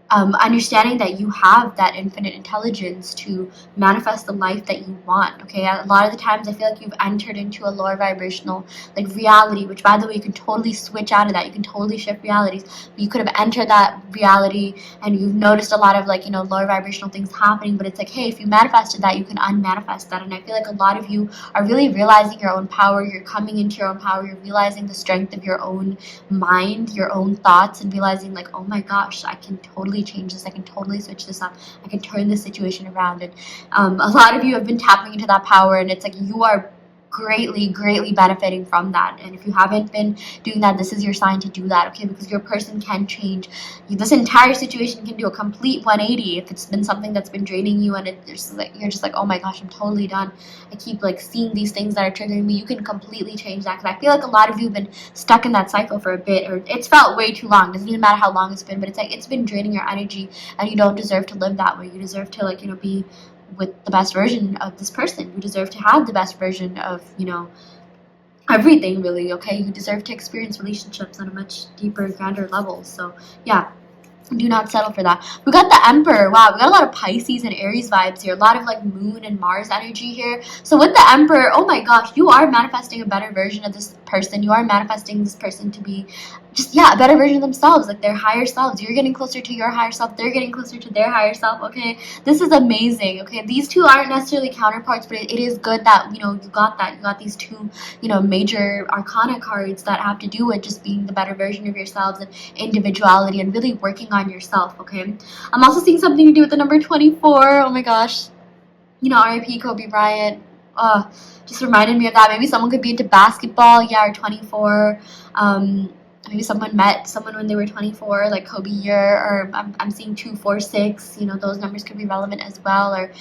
understanding that you have that infinite intelligence to manifest the life that you want. Okay, a lot of the times I feel like you've entered into a lower vibrational reality, which, by the way, you can totally switch out of that. You can totally shift realities. But you could have entered that reality and you've noticed a lot of lower vibrational things happening, but it's like, hey, if you manifested that, you can unmanifest that. And I feel like a lot of you are really realizing your own power. You're coming into your own power. You're realizing the strength of your own mind, your own thoughts, and realizing oh my gosh, I can totally change this. I can totally switch this up. I can turn this situation around. And a lot of you have been tapping into that power, and it's you are greatly benefiting from that. And if you haven't been doing that, this is your sign to do that, okay? Because your person can change. This entire situation can do a complete 180 if it's been something that's been draining you, and you're just oh my gosh, I'm totally done. I keep seeing these things that are triggering me. You can completely change that, because I feel like a lot of you have been stuck in that cycle for a bit, or it's felt way too long. It doesn't even matter how long it's been, but it's been draining your energy, and you don't deserve to live that way. You deserve to be with the best version of this person. You deserve to have the best version of, everything, really, okay? You deserve to experience relationships on a much deeper, grander level. So, yeah. Do not settle for that. We got the Emperor. Wow, we got a lot of Pisces and Aries vibes here. A lot of Moon and Mars energy here. So with the Emperor, oh my gosh, you are manifesting a better version of this person. You are manifesting this person to be just, yeah, a better version of themselves, their higher selves. You're getting closer to your higher self. They're getting closer to their higher self, okay? This is amazing, okay? These two aren't necessarily counterparts, but it is good that, you got that. You got these two, major arcana cards that have to do with just being the better version of yourselves and individuality and really working on yourself, okay? I'm also seeing something to do with the number 24. Oh my gosh. R.I.P. Kobe Bryant. Just reminded me of that. Maybe someone could be into basketball, yeah, or 24. Maybe someone met someone when they were 24, like Kobe year, or I'm seeing 246. Those numbers could be relevant as well, or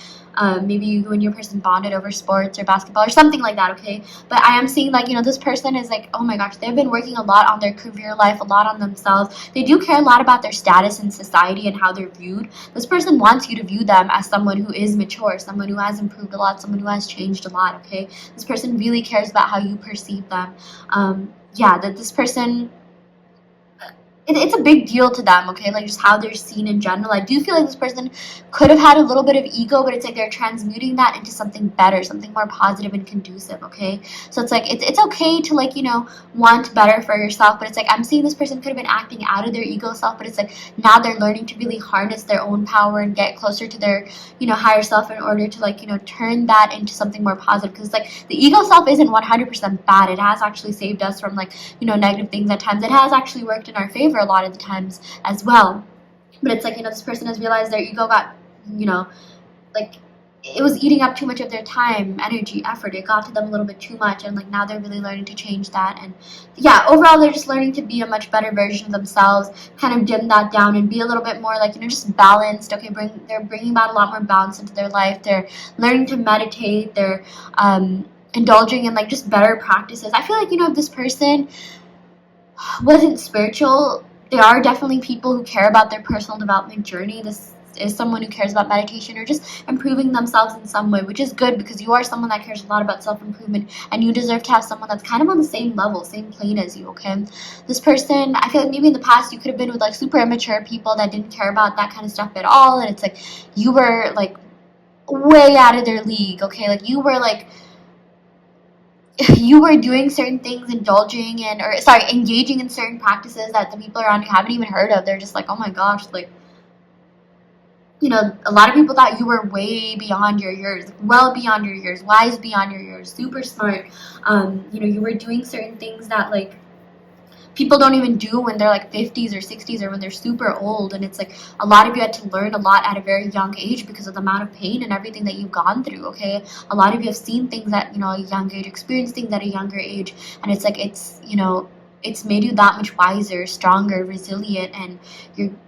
maybe you and your person bonded over sports or basketball or something like that, okay? But I am seeing this person is oh my gosh, they've been working a lot on their career life, a lot on themselves. They do care a lot about their status in society and how they're viewed. This person wants you to view them as someone who is mature, someone who has improved a lot, someone who has changed a lot, okay? This person really cares about how you perceive them. Yeah, that this person, it's a big deal to them, okay? Just how they're seen in general. I do feel like this person could have had a little bit of ego, but it's they're transmuting that into something better, something more positive and conducive, okay? So it's it's okay to want better for yourself, but it's I'm seeing this person could have been acting out of their ego self, but it's now they're learning to really harness their own power and get closer to their higher self in order to turn that into something more positive. Because the ego self isn't 100% bad. It has actually saved us from negative things at times. It has actually worked in our favor a lot of the times as well. But it's this person has realized their ego got, it was eating up too much of their time, energy, effort. It got to them a little bit too much, and now they're really learning to change that. And yeah, overall they're just learning to be a much better version of themselves, kind of dim that down and be a little bit more just balanced, okay? They're bringing about a lot more balance into their life. They're learning to meditate. They're indulging in just better practices. I feel if this person wasn't spiritual, there are definitely people who care about their personal development journey. This is someone who cares about meditation or just improving themselves in some way, which is good, because you are someone that cares a lot about self-improvement, and you deserve to have someone that's kind of on the same level, same plane as you, okay? This person, I feel maybe in the past you could have been with super immature people that didn't care about that kind of stuff at all, and it's you were way out of their league, okay? You were doing certain things, engaging in certain practices that the people around you haven't even heard of. They're just oh my gosh, a lot of people thought you were way beyond your years, well beyond your years, wise beyond your years, super smart. You were doing certain things that people don't even do when they're 50s or 60s or when they're super old. And it's a lot of you had to learn a lot at a very young age because of the amount of pain and everything that you've gone through, okay? A lot of you have seen things at a young age, experienced things at a younger age, and it's it's made you that much wiser, stronger, resilient, and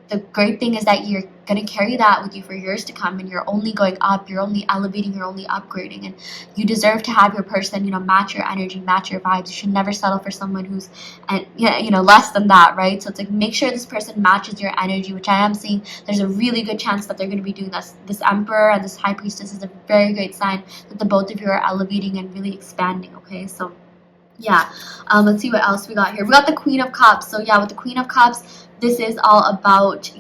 the great thing is that you're gonna carry that with you for years to come, and you're only going up, you're only elevating, you're only upgrading, and you deserve to have your person, match your energy, match your vibes. You should never settle for someone who's, and less than that, right? So it's like, make sure this person matches your energy, which I am seeing. There's a really good chance that they're going to be doing this. This Emperor and this High Priestess is a very great sign that the both of you are elevating and really expanding. Okay, so yeah, let's see what else we got here. We got the Queen of Cups. So yeah, with the Queen of Cups, this is all about,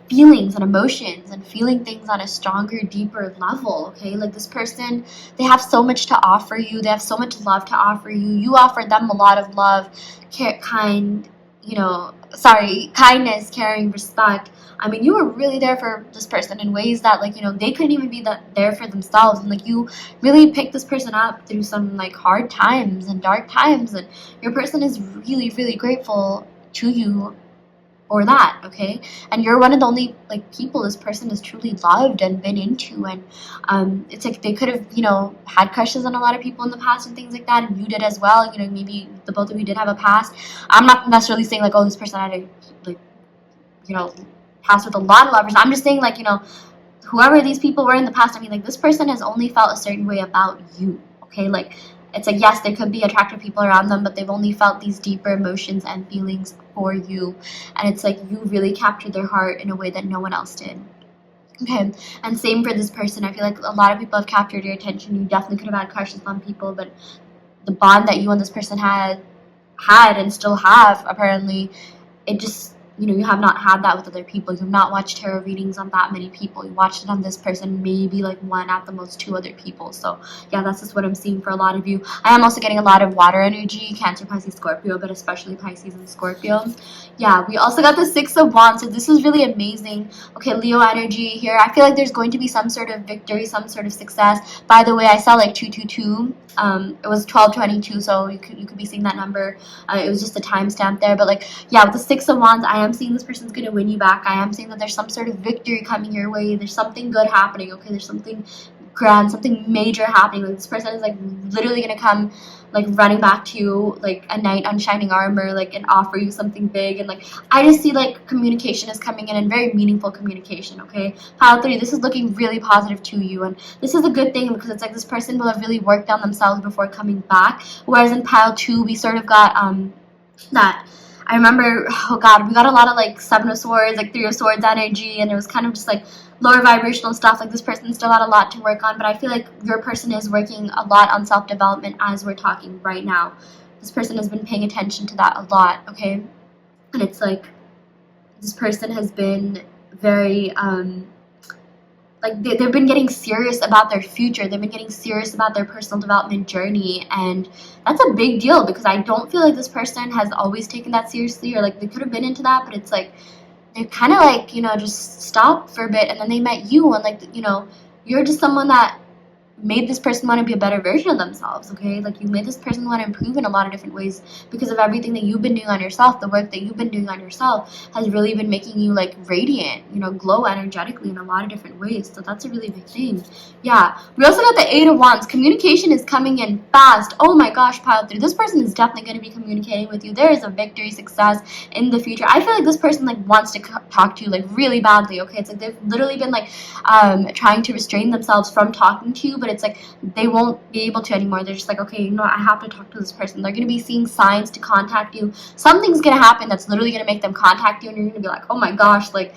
feelings and emotions and feeling things on a stronger, deeper level. Okay, like this person, they have so much to offer you. They have so much love to offer you. You offer them a lot of love, kindness, caring, respect. I mean, you were really there for this person in ways that, like, they couldn't even be there for themselves. And like, you really picked this person up through some like hard times and dark times, and your person is really, really grateful to you for that. Okay, and you're one of the only like people this person has truly loved and been into, and it's like they could have had crushes on a lot of people in the past and things like that, and you did as well. Maybe the both of you did have a past. I'm not necessarily saying like, oh, this person had a like past with a lot of lovers. I'm just saying like, whoever these people were in the past, I mean, like, this person has only felt a certain way about you. Okay, like, it's like, yes, there could be attractive people around them, but they've only felt these deeper emotions and feelings for you. And it's like, you really captured their heart in a way that no one else did. Okay, and same for this person. I feel like a lot of people have captured your attention. You definitely could have had crushes on people, but the bond that you and this person had and still have, apparently, it just, you have not had that with other people. You've not watched tarot readings on that many people. You watched it on this person, maybe like one, at the most two other people. So yeah, that's just what I'm seeing for a lot of you. I am also getting a lot of water energy, Cancer, Pisces, Scorpio, but especially Pisces and Scorpio. Yeah, we also got the Six of Wands, so this is really amazing. Okay, Leo energy here. I feel like there's going to be some sort of victory, some sort of success. By the way, I saw like 222. It was 1222, so you could be seeing that number. It was just a timestamp there, but like, yeah, with the Six of Wands, I am seeing this person's gonna win you back. I am seeing that there's some sort of victory coming your way. There's something good happening. Okay, there's something grand, something major happening. Like, this person is like literally gonna come like running back to you like a knight on shining armor, like, and offer you something big. And like, I just see like communication is coming in, and very meaningful communication. Okay, pile 3, this is looking really positive to you, and this is a good thing because it's like this person will have really worked on themselves before coming back. Whereas in pile 2, we sort of got that, I remember, oh god, we got a lot of like Seven of Swords, like Three of Swords energy, and it was kind of just like lower vibrational stuff. Like, this person still had a lot to work on, but I feel like your person is working a lot on self-development as we're talking right now. This person has been paying attention to that a lot. Okay, and it's like this person has been very like, they've been getting serious about their future. They've been getting serious about their personal development journey, and that's a big deal because I don't feel like this person has always taken that seriously, or like they could have been into that, but it's like they're kind of like, just stopped for a bit, and then they met you, and like, you're just someone that made this person want to be a better version of themselves. Okay, like, you made this person want to improve in a lot of different ways because of everything that you've been doing on yourself. The work that you've been doing on yourself has really been making you like radiant, glow energetically in a lot of different ways. So that's a really big thing. Yeah, we also got the Eight of Wands. Communication is coming in fast. Oh my gosh, pile 3, this person is definitely going to be communicating with you. There is a victory, success in the future. I feel like this person like wants to talk to you like really badly. Okay, it's like they've literally been like trying to restrain themselves from talking to you, but it's like they won't be able to anymore. They're just like, okay, I have to talk to this person. They're going to be seeing signs to contact you. Something's going to happen that's literally going to make them contact you, and you're going to be like, oh my gosh, like,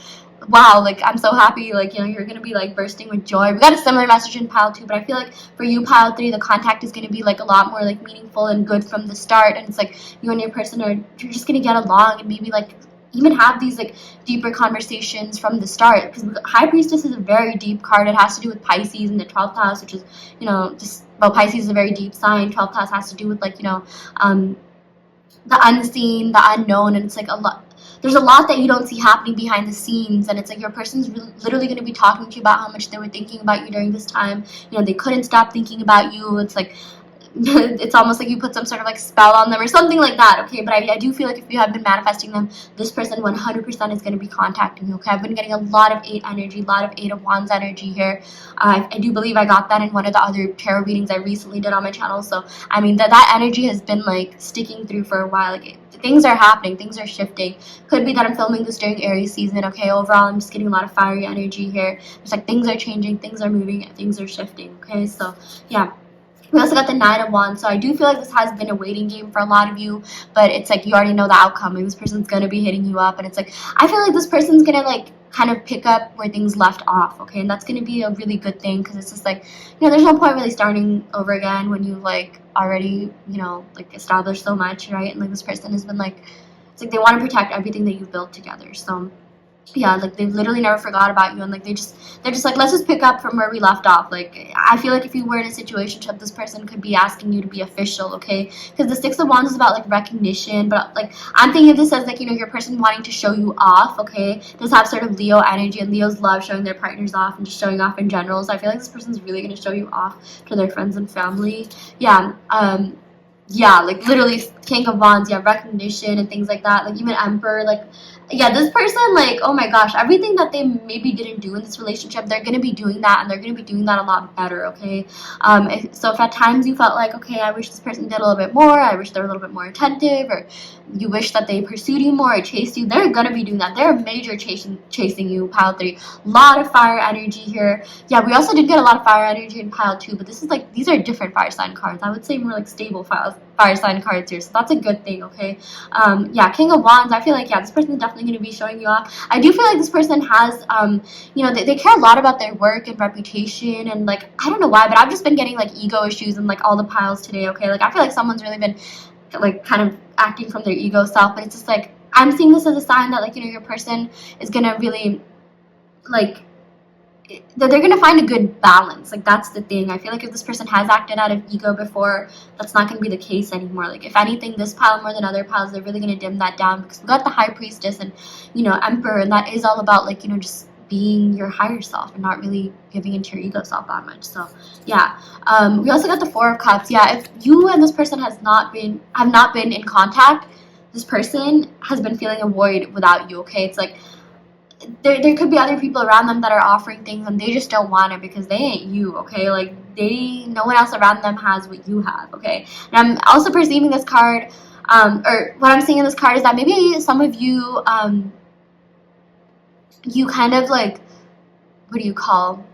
wow, like, I'm so happy. Like, you're going to be like bursting with joy. We got a similar message in pile 2, but I feel like for you, pile 3, the contact is going to be like a lot more like meaningful and good from the start, and it's like you and your person you're just going to get along, and maybe like even have these like deeper conversations from the start, because High Priestess is a very deep card. It has to do with Pisces and the 12th house, which is Pisces is a very deep sign. 12th house has to do with like the unseen, the unknown, and it's like there's a lot that you don't see happening behind the scenes, and it's like your person's literally going to be talking to you about how much they were thinking about you during this time. They couldn't stop thinking about you. It's like it's almost like you put some sort of like spell on them or something like that, okay? But I do feel like if you have been manifesting them, this person 100% is going to be contacting you, okay? I've been getting a lot of 8 energy, a lot of 8 of Wands energy here. I do believe I got that in one of the other tarot readings I recently did on my channel. So I mean that energy has been like sticking through for a while. Like things are happening, things are shifting. Could be that I'm filming this during Aries season, okay? Overall, I'm just getting a lot of fiery energy here. It's like things are changing, things are moving, things are shifting, okay? So yeah. We also got the 9 of Wands, so I do feel like this has been a waiting game for a lot of you, but it's like you already know the outcome. Like this person's gonna be hitting you up, and it's like I feel like this person's gonna like kind of pick up where things left off, okay? And that's gonna be a really good thing, because it's just like, you know, there's no point really starting over again when you've like already, you know, like established so much, right? And like this person has been like, it's like they want to protect everything that you've built together. So yeah, like they've literally never forgot about you, and like they're just like, let's just pick up from where we left off. Like I feel like if you were in a situationship, this person could be asking you to be official, okay? Because the 6 of Wands is about like recognition, but like I'm thinking of this as like, you know, your person wanting to show you off, okay? Does have sort of Leo energy, and Leos love showing their partners off and just showing off in general. So I feel like this person's really gonna show you off to their friends and family. Yeah, like literally King of Wands, yeah, recognition and things like that. Like even Emperor, like yeah, this person, like, oh my gosh, everything that they maybe didn't do in this relationship, they're gonna be doing that, and they're gonna be doing that a lot better, okay? So if at times you felt like, okay, I wish this person did a little bit more, I wish they were a little bit more attentive, or you wish that they pursued you more or chased you, they're gonna be doing that. They're major chasing you, pile 3. A lot of fire energy here. Yeah, we also did get a lot of fire energy in pile 2, but this is like, these are different fire sign cards. I would say more like stable fire sign cards here, so that's a good thing, okay? Yeah, King of Wands, I feel like, yeah, this person is definitely going to be showing you off. I do feel like this person has, you know, they care a lot about their work and reputation, and like, I don't know why, but I've just been getting like ego issues and like all the piles today, okay? Like I feel like someone's really been like kind of acting from their ego self, but it's just like, I'm seeing this as a sign that like, you know, your person is going to really like, that they're gonna find a good balance. Like that's the thing. I feel like if this person has acted out of ego before, that's not gonna be the case anymore. Like if anything, this pile more than other piles, they're really gonna dim that down, because we got the High Priestess and, you know, Emperor, and that is all about like, you know, just being your higher self and not really giving into your ego self that much. So yeah. We also got the 4 of Cups. Yeah, if you and this person have not been in contact, this person has been feeling a void without you, okay? It's like there could be other people around them that are offering things, and they just don't want it because they ain't you, okay? Like no one else around them has what you have, okay? And I'm also perceiving this card, or what I'm seeing in this card is that maybe some of you, you kind of like, what do you call?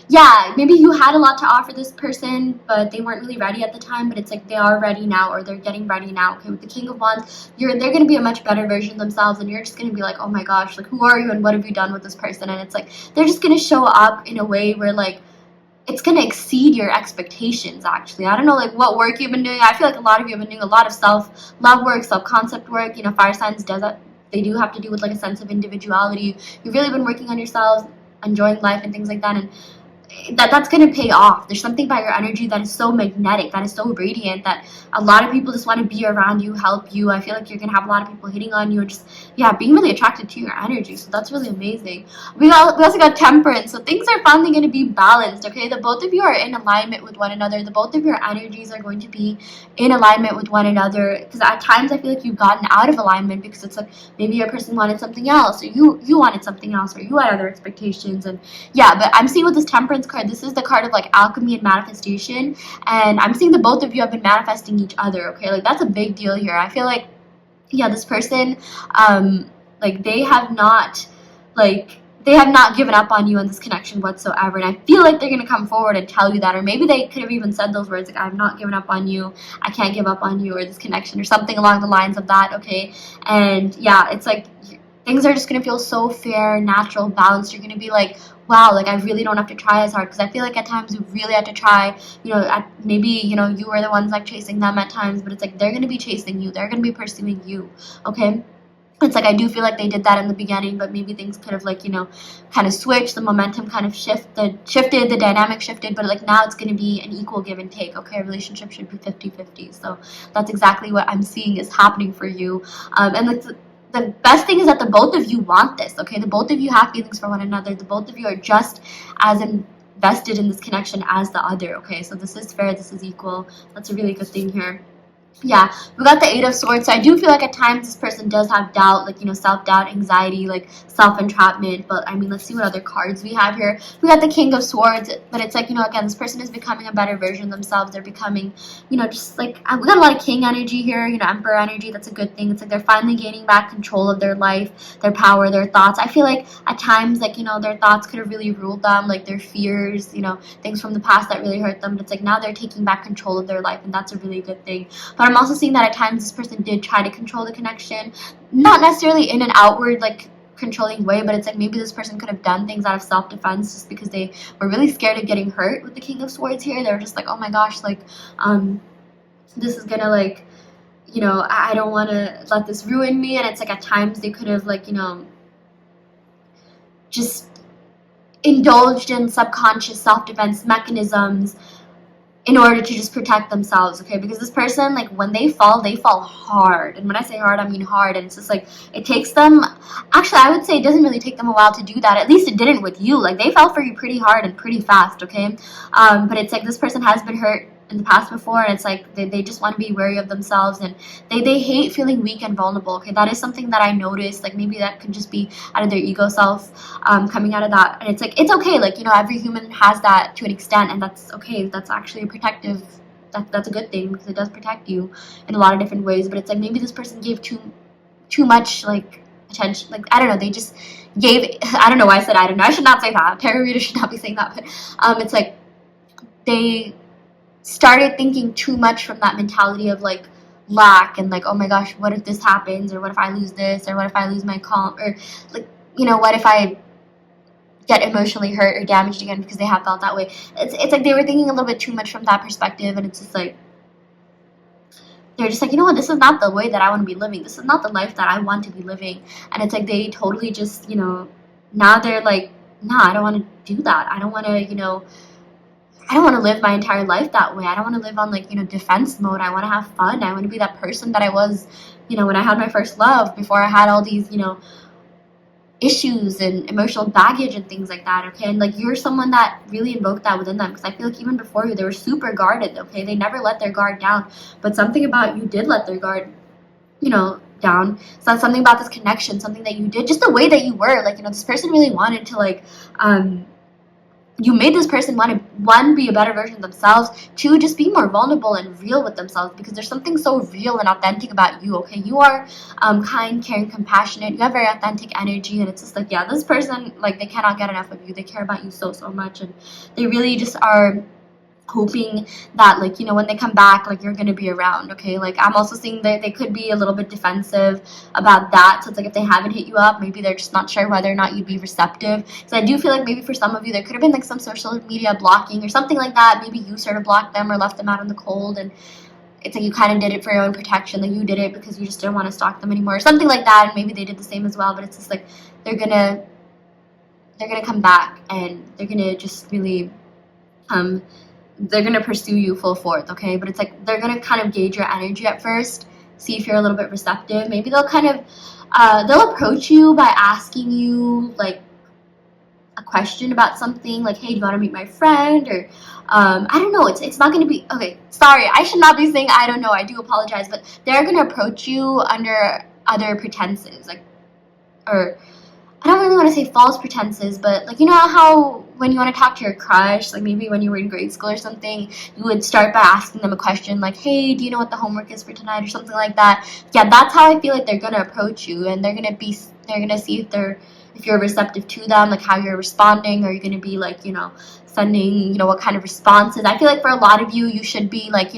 Yeah, maybe you had a lot to offer this person, but they weren't really ready at the time, but it's like they are ready now, or they're getting ready now, okay? With the King of Wands, they're going to be a much better version of themselves, and you're just going to be like, oh my gosh, like who are you and what have you done with this person? And it's like they're just going to show up in a way where like it's going to exceed your expectations, actually. I don't know like what work you've been doing. I feel like a lot of you have been doing a lot of self-love work, self-concept work. You know, fire signs does that. They do have to do with like a sense of individuality. You've really been working on yourselves, enjoying life and things like that, and that's going to pay off. There's something about your energy that is so magnetic, that is so radiant, that a lot of people just want to be around you, help you. I feel like you're going to have a lot of people hitting on you and just, yeah, being really attracted to your energy. So that's really amazing. We also got Temperance. So things are finally going to be balanced, okay? The both of you are in alignment with one another. The both of your energies are going to be in alignment with one another, because at times I feel like you've gotten out of alignment because it's like maybe your person wanted something else, or you wanted something else, or you had other expectations. And yeah, but I'm seeing with this Temperance card, this is the card of like alchemy and manifestation, and I'm seeing that both of you have been manifesting each other, okay? Like that's a big deal here. I feel like, yeah, this person, like they have not given up on you in this connection whatsoever, and I feel like they're going to come forward and tell you that, or maybe they could have even said those words like, I've not given up on you, I can't give up on you, or this connection, or something along the lines of that, okay? And yeah, it's like things are just going to feel so fair, natural, balanced. You're going to be like, wow, like I really don't have to try as hard, because I feel like at times you really have to try, you know, maybe, you know, you were the ones like chasing them at times, but it's like they're going to be chasing you, they're going to be pursuing you, okay? It's like I do feel like they did that in the beginning, but maybe things could have like, you know, kind of switched, the momentum kind of shifted, the dynamic shifted, but like now it's going to be an equal give and take, okay? A relationship should be 50-50, so that's exactly what I'm seeing is happening for you. And like the best thing is that the both of you want this, okay? The both of you have feelings for one another. The both of you are just as vested in this connection as the other, okay? So this is fair, this is equal. That's a really good thing here. Yeah, we got the Eight of Swords. So I do feel like at times this person does have doubt, like, self-doubt, anxiety, like self-entrapment. But I mean, let's see what other cards we have here. We got the King of Swords, but it's like, again, this person is becoming a better version of themselves. They're becoming, just like, we got a lot of King energy here, Emperor energy. That's a good thing. It's like they're finally gaining back control of their life, their power, their thoughts. I feel like at times, like, their thoughts could have really ruled them, like their fears, things from the past that really hurt them. But it's like now they're taking back control of their life, and that's a really good thing. But I'm also seeing that at times this person did try to control the connection, not necessarily in an outward, like, controlling way, but it's like maybe this person could have done things out of self-defense just because they were really scared of getting hurt with the King of Swords here. They were just like, oh my gosh, like, this is gonna, like, I don't want to let this ruin me. And it's like at times they could have, like, just indulged in subconscious self-defense mechanisms in order to just protect themselves, okay? Because this person, like, when they fall hard. And when I say hard, I mean hard. And it's just like, it takes them, actually, I would say it doesn't really take them a while to do that. At least it didn't with you. Like, they fell for you pretty hard and pretty fast, okay? But it's like this person has been hurt in the past before, and it's like they just want to be wary of themselves, and they hate feeling weak and vulnerable, okay? That is something that I noticed. Like, maybe that could just be out of their ego self, coming out of that. And it's like, it's okay, like, every human has that to an extent, and that's okay. That's actually a protective, that's a good thing, because it does protect you in a lot of different ways. But it's like maybe this person gave too much, like, attention. Like, I don't know, they just gave, I don't know why I said I don't know, I should not say that, tarot readers should not be saying that, but it's like they started thinking too much from that mentality of, like, lack, and like, oh my gosh, what if this happens, or what if I lose this, or what if I lose my calm, or like, what if I get emotionally hurt or damaged again, because they have felt that way. It's like they were thinking a little bit too much from that perspective, and it's just like they're just like, what, this is not the way that I want to be living, this is not the life that I want to be living. And it's like they totally just, now they're like, nah, I don't want to do that. I don't want to, I don't want to live my entire life that way. I don't want to live on, like, defense mode. I want to have fun. I want to be that person that I was, when I had my first love, before I had all these, issues and emotional baggage and things like that, okay? And, like, you're someone that really invoked that within them, because I feel like even before you, they were super guarded, okay? They never let their guard down, but something about you did let their guard, down. So that's something about this connection, something that you did, just the way that you were, like, this person really wanted to, like, you made this person want to, one, be a better version of themselves, two, just be more vulnerable and real with themselves, because there's something so real and authentic about you, okay? You are kind, caring, compassionate. You have very authentic energy, and it's just like, yeah, this person, like, they cannot get enough of you. They care about you so much, and they really just are hoping that, like, when they come back, like, you're gonna be around, okay? Like, I'm also seeing that they could be a little bit defensive about that. So it's like, if they haven't hit you up, maybe they're just not sure whether or not you'd be receptive. So I do feel like maybe for some of you there could have been, like, some social media blocking or something like that. Maybe you sort of blocked them or left them out in the cold, and it's like you kind of did it for your own protection. Like, you did it because you just didn't want to stalk them anymore or something like that, and maybe they did the same as well. But it's just like they're gonna come back, and they're gonna just really they're going to pursue you full force, okay? But it's like they're going to kind of gauge your energy at first, see if you're a little bit receptive. Maybe they'll kind of, they'll approach you by asking you, like, a question about something, like, hey, do you want to meet my friend? Or, I don't know, it's not going to be, okay, sorry, I should not be saying I don't know, I do apologize, but they're going to approach you under other pretenses, like, or I don't really want to say false pretenses, but, like, how when you want to talk to your crush, like, maybe when you were in grade school or something, you would start by asking them a question like, hey, do you know what the homework is for tonight, or something like that. Yeah, that's how I feel like they're going to approach you, and they're going to see if you're receptive to them, like how you're responding. Are you going to be, like, sending, what kind of responses? I feel like for a lot of you, you should be, like,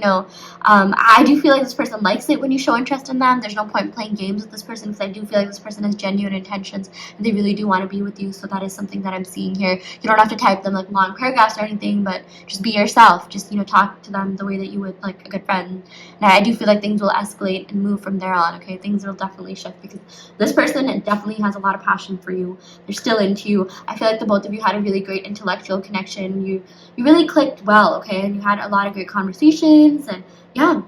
I do feel like this person likes it when you show interest in them. There's no point playing games with this person, because I do feel like this person has genuine intentions, and they really do want to be with you. So that is something that I'm seeing here. You don't have to type them, like, long paragraphs or anything, but just be yourself. Just, talk to them the way that you would, like, a good friend. And I do feel like things will escalate and move from there on, okay? Things will definitely shift, because this person definitely has a lot of passion for you. They're still into you. I feel like the both of you had a really great intellectual connection. You really clicked well, okay? And you had a lot of great conversations, and yeah,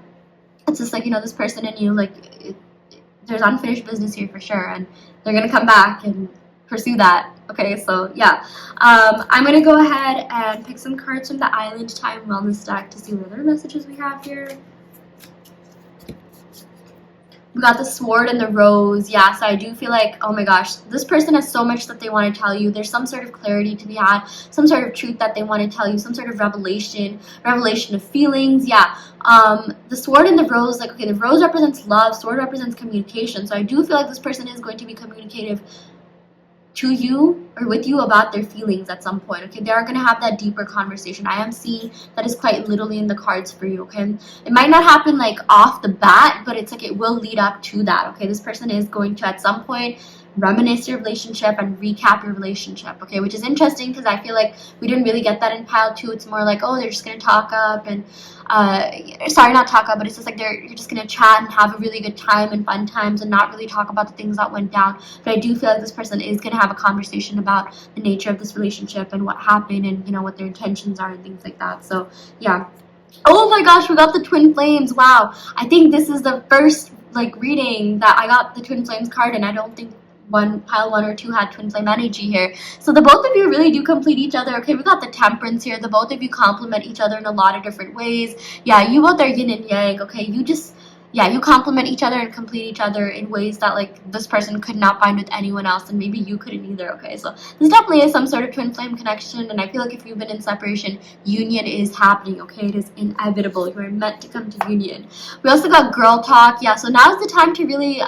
it's just like, this person and you, like, there's unfinished business here for sure, and they're gonna come back, and pursue that. Okay, so yeah, I'm gonna go ahead and pick some cards from the Island Time Wellness deck to see what other messages we have here. We got the Sword and the Rose. Yeah, so I do feel like, oh my gosh, this person has so much that they want to tell you. There's some sort of clarity to be had, some sort of truth that they want to tell you, some sort of revelation of feelings. Yeah. The Sword and the Rose, like, okay, the Rose represents love, Sword represents communication. So I do feel like this person is going to be communicative to you or with you about their feelings at some point. Okay, they are going to have that deeper conversation. I am seeing that is quite literally in the cards for you. Okay, it might not happen like off the bat, but it's like it will lead up to that. Okay, this person is going to at some point reminisce your relationship and recap your relationship. Okay, which is interesting because I feel like we didn't really get that in pile 2. It's more like, oh, they're just going to talk up and sorry, not talk up, but it's just like you're just gonna chat and have a really good time and fun times and not really talk about the things that went down. But I do feel like this person is gonna have a conversation about the nature of this relationship and what happened and, you know, what their intentions are and things like that. So yeah. Oh my gosh, we got the Twin Flames. Wow, I think this is the first like reading that I got the Twin Flames card, and I don't think pile 1 or 2 had Twin Flame energy here. So the both of you really do complete each other. Okay, we got the Temperance here. The both of you complement each other in a lot of different ways. Yeah, you both are yin and yang. Okay, you just, yeah, you complement each other and complete each other in ways that like this person could not find with anyone else, and maybe you couldn't either. Okay, so this definitely is some sort of twin flame connection, and I feel like if you've been in separation, union is happening. Okay, it is inevitable. You are meant to come to union. We also got girl talk. Yeah, so now is the time to really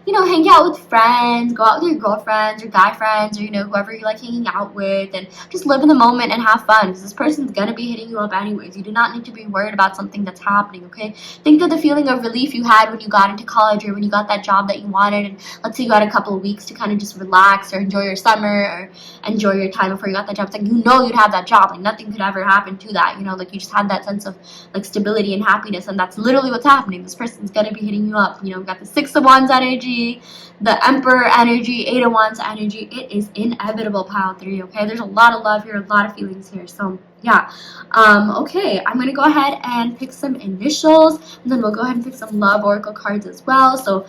you know, hang out with friends, go out with your girlfriends or guy friends, or, you know, whoever you like hanging out with, and just live in the moment and have fun, because this person's gonna be hitting you up anyways. You do not need to be worried about something that's happening. Okay, think of the feeling of relief you had when you got into college or when you got that job that you wanted, and let's say you got a couple of weeks to kind of just relax or enjoy your summer or enjoy your time before you got that job. It's like, you know, you'd have that job, like nothing could ever happen to that, you know, like you just had that sense of like stability and happiness, and that's literally what's happening. This person's gonna be hitting you up. You know, we got the Six of Wands energy, the Emperor energy, Eight of Wands energy. It is inevitable, pile 3. Okay, there's a lot of love here, a lot of feelings here. So yeah, okay, I'm gonna go ahead and pick some initials, and then we'll go ahead and pick some love oracle cards as well. So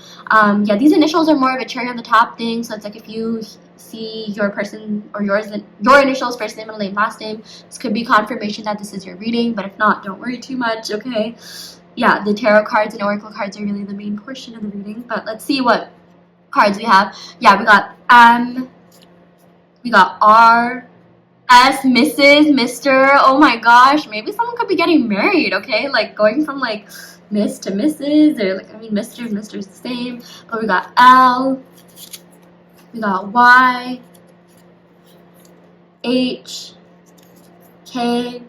yeah, these initials are more of a cherry on the top thing. So it's like if you see your person or your initials, first name, middle name, last name, this could be confirmation that this is your reading. But if not, don't worry too much. Okay, yeah, the tarot cards and oracle cards are really the main portion of the reading. But let's see what cards we have. Yeah, we got M, we got R, S, Mrs., Mr. Oh my gosh, maybe someone could be getting married. Okay, like going from like Miss to Mrs., or like, I mean, Mr. and Mr. is the same. But we got L, we got Y, H, K,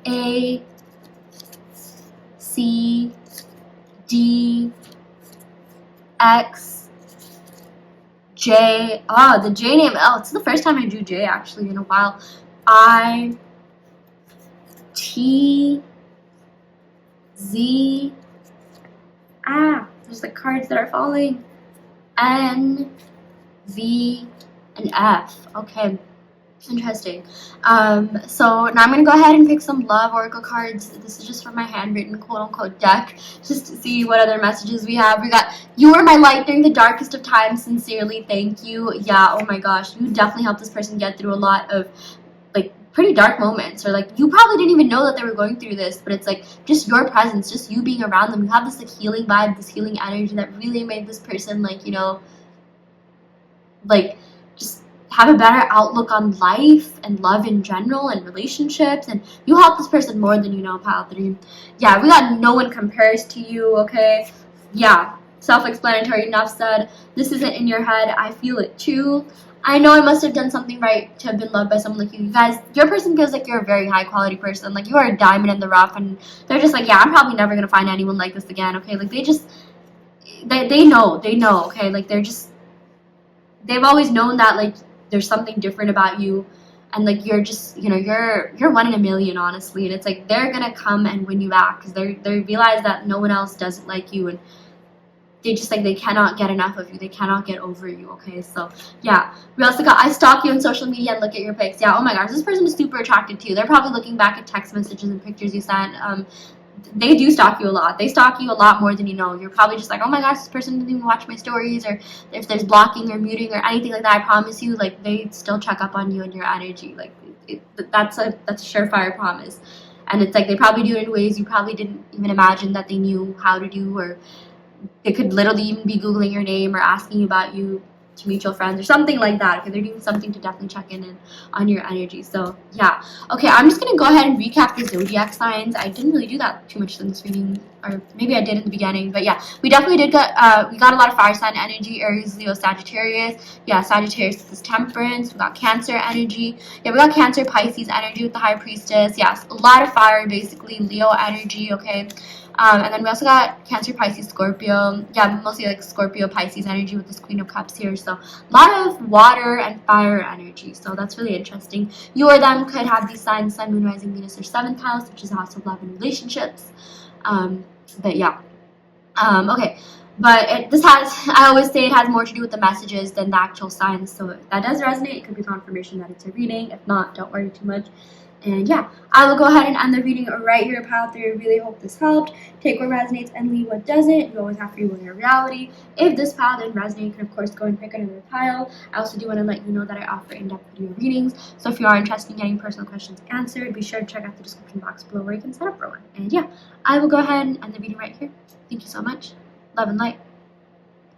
A, C, D, X, J. Oh, the J name. Oh, it's the first time I drew J actually in a while. I, T, Z. There's the cards that are falling. N, V, and F. Okay. Interesting. So now I'm going to go ahead and pick some love oracle cards. This is just from my handwritten quote-unquote deck, just to see what other messages we have. We got, you are my light during the darkest of times, sincerely, thank you. Yeah, oh my gosh, you definitely helped this person get through a lot of like pretty dark moments, or like you probably didn't even know that they were going through this, but it's like just your presence, just you being around them, you have this like healing vibe, this healing energy that really made this person like, you know, like just have a better outlook on life and love in general and relationships, and you help this person more than you know, pile 3. Yeah, we got no one compares to you. Okay, yeah, self-explanatory, enough said. This isn't in your head, I feel it too. I know I must have done something right to have been loved by someone like you. You guys, your person feels like you're a very high quality person, like you are a diamond in the rough, and they're just like, yeah, I'm probably never gonna find anyone like this again. Okay, like they know, okay, like they've always known that like there's something different about you, and like you're just, you know, you're 1 in a million, honestly, and it's like they're gonna come and win you back because they realize that no one else doesn't like you, and they just like, they cannot get enough of you, they cannot get over you. Okay, so yeah, we also got, I stalk you on social media and look at your pics. Yeah, oh my gosh, this person is super attracted to you. They're probably looking back at text messages and pictures you sent. they do stalk you a lot. They stalk you a lot more than you know. You're probably just like, oh my gosh, this person didn't even watch my stories, or if there's blocking or muting or anything like that, I promise you, like, they still check up on you and your energy. Like, that's a surefire promise. And it's like they probably do it in ways you probably didn't even imagine that they knew how to do, or they could literally even be Googling your name or asking about you to mutual friends or something like that. Okay, they're doing something to definitely check in on your energy. So yeah. Okay, I'm just gonna go ahead and recap the zodiac signs. I didn't really do that too much in this reading, or maybe I did in the beginning, but yeah, we definitely did get we got a lot of fire sign energy: Aries, Leo, Sagittarius. Yeah, Sagittarius is Temperance. We got Cancer energy. Yeah, we got Cancer, Pisces energy with the High Priestess. Yes, a lot of fire, basically. Leo energy. Okay. And then we also got Cancer, Pisces, Scorpio. Yeah, mostly like Scorpio, Pisces energy with this Queen of Cups here. So a lot of water and fire energy. So that's really interesting. You or them could have these signs: Sun, Moon, Rising, Venus, or 7th house, which is the house of love and relationships. But yeah. Okay. But this has, I always say it has more to do with the messages than the actual signs. So if that does resonate, it could be confirmation that it's a reading. If not, don't worry too much. And yeah, I will go ahead and end the reading right here, pile 3. I really hope this helped. Take what resonates and leave what doesn't. You always have free will in your reality. If this pile didn't resonate, you can of course go and pick another pile. I also do want to let you know that I offer in-depth video readings. So if you are interested in getting personal questions answered, be sure to check out the description box below where you can sign up for one. And yeah, I will go ahead and end the reading right here. Thank you so much. Love and light.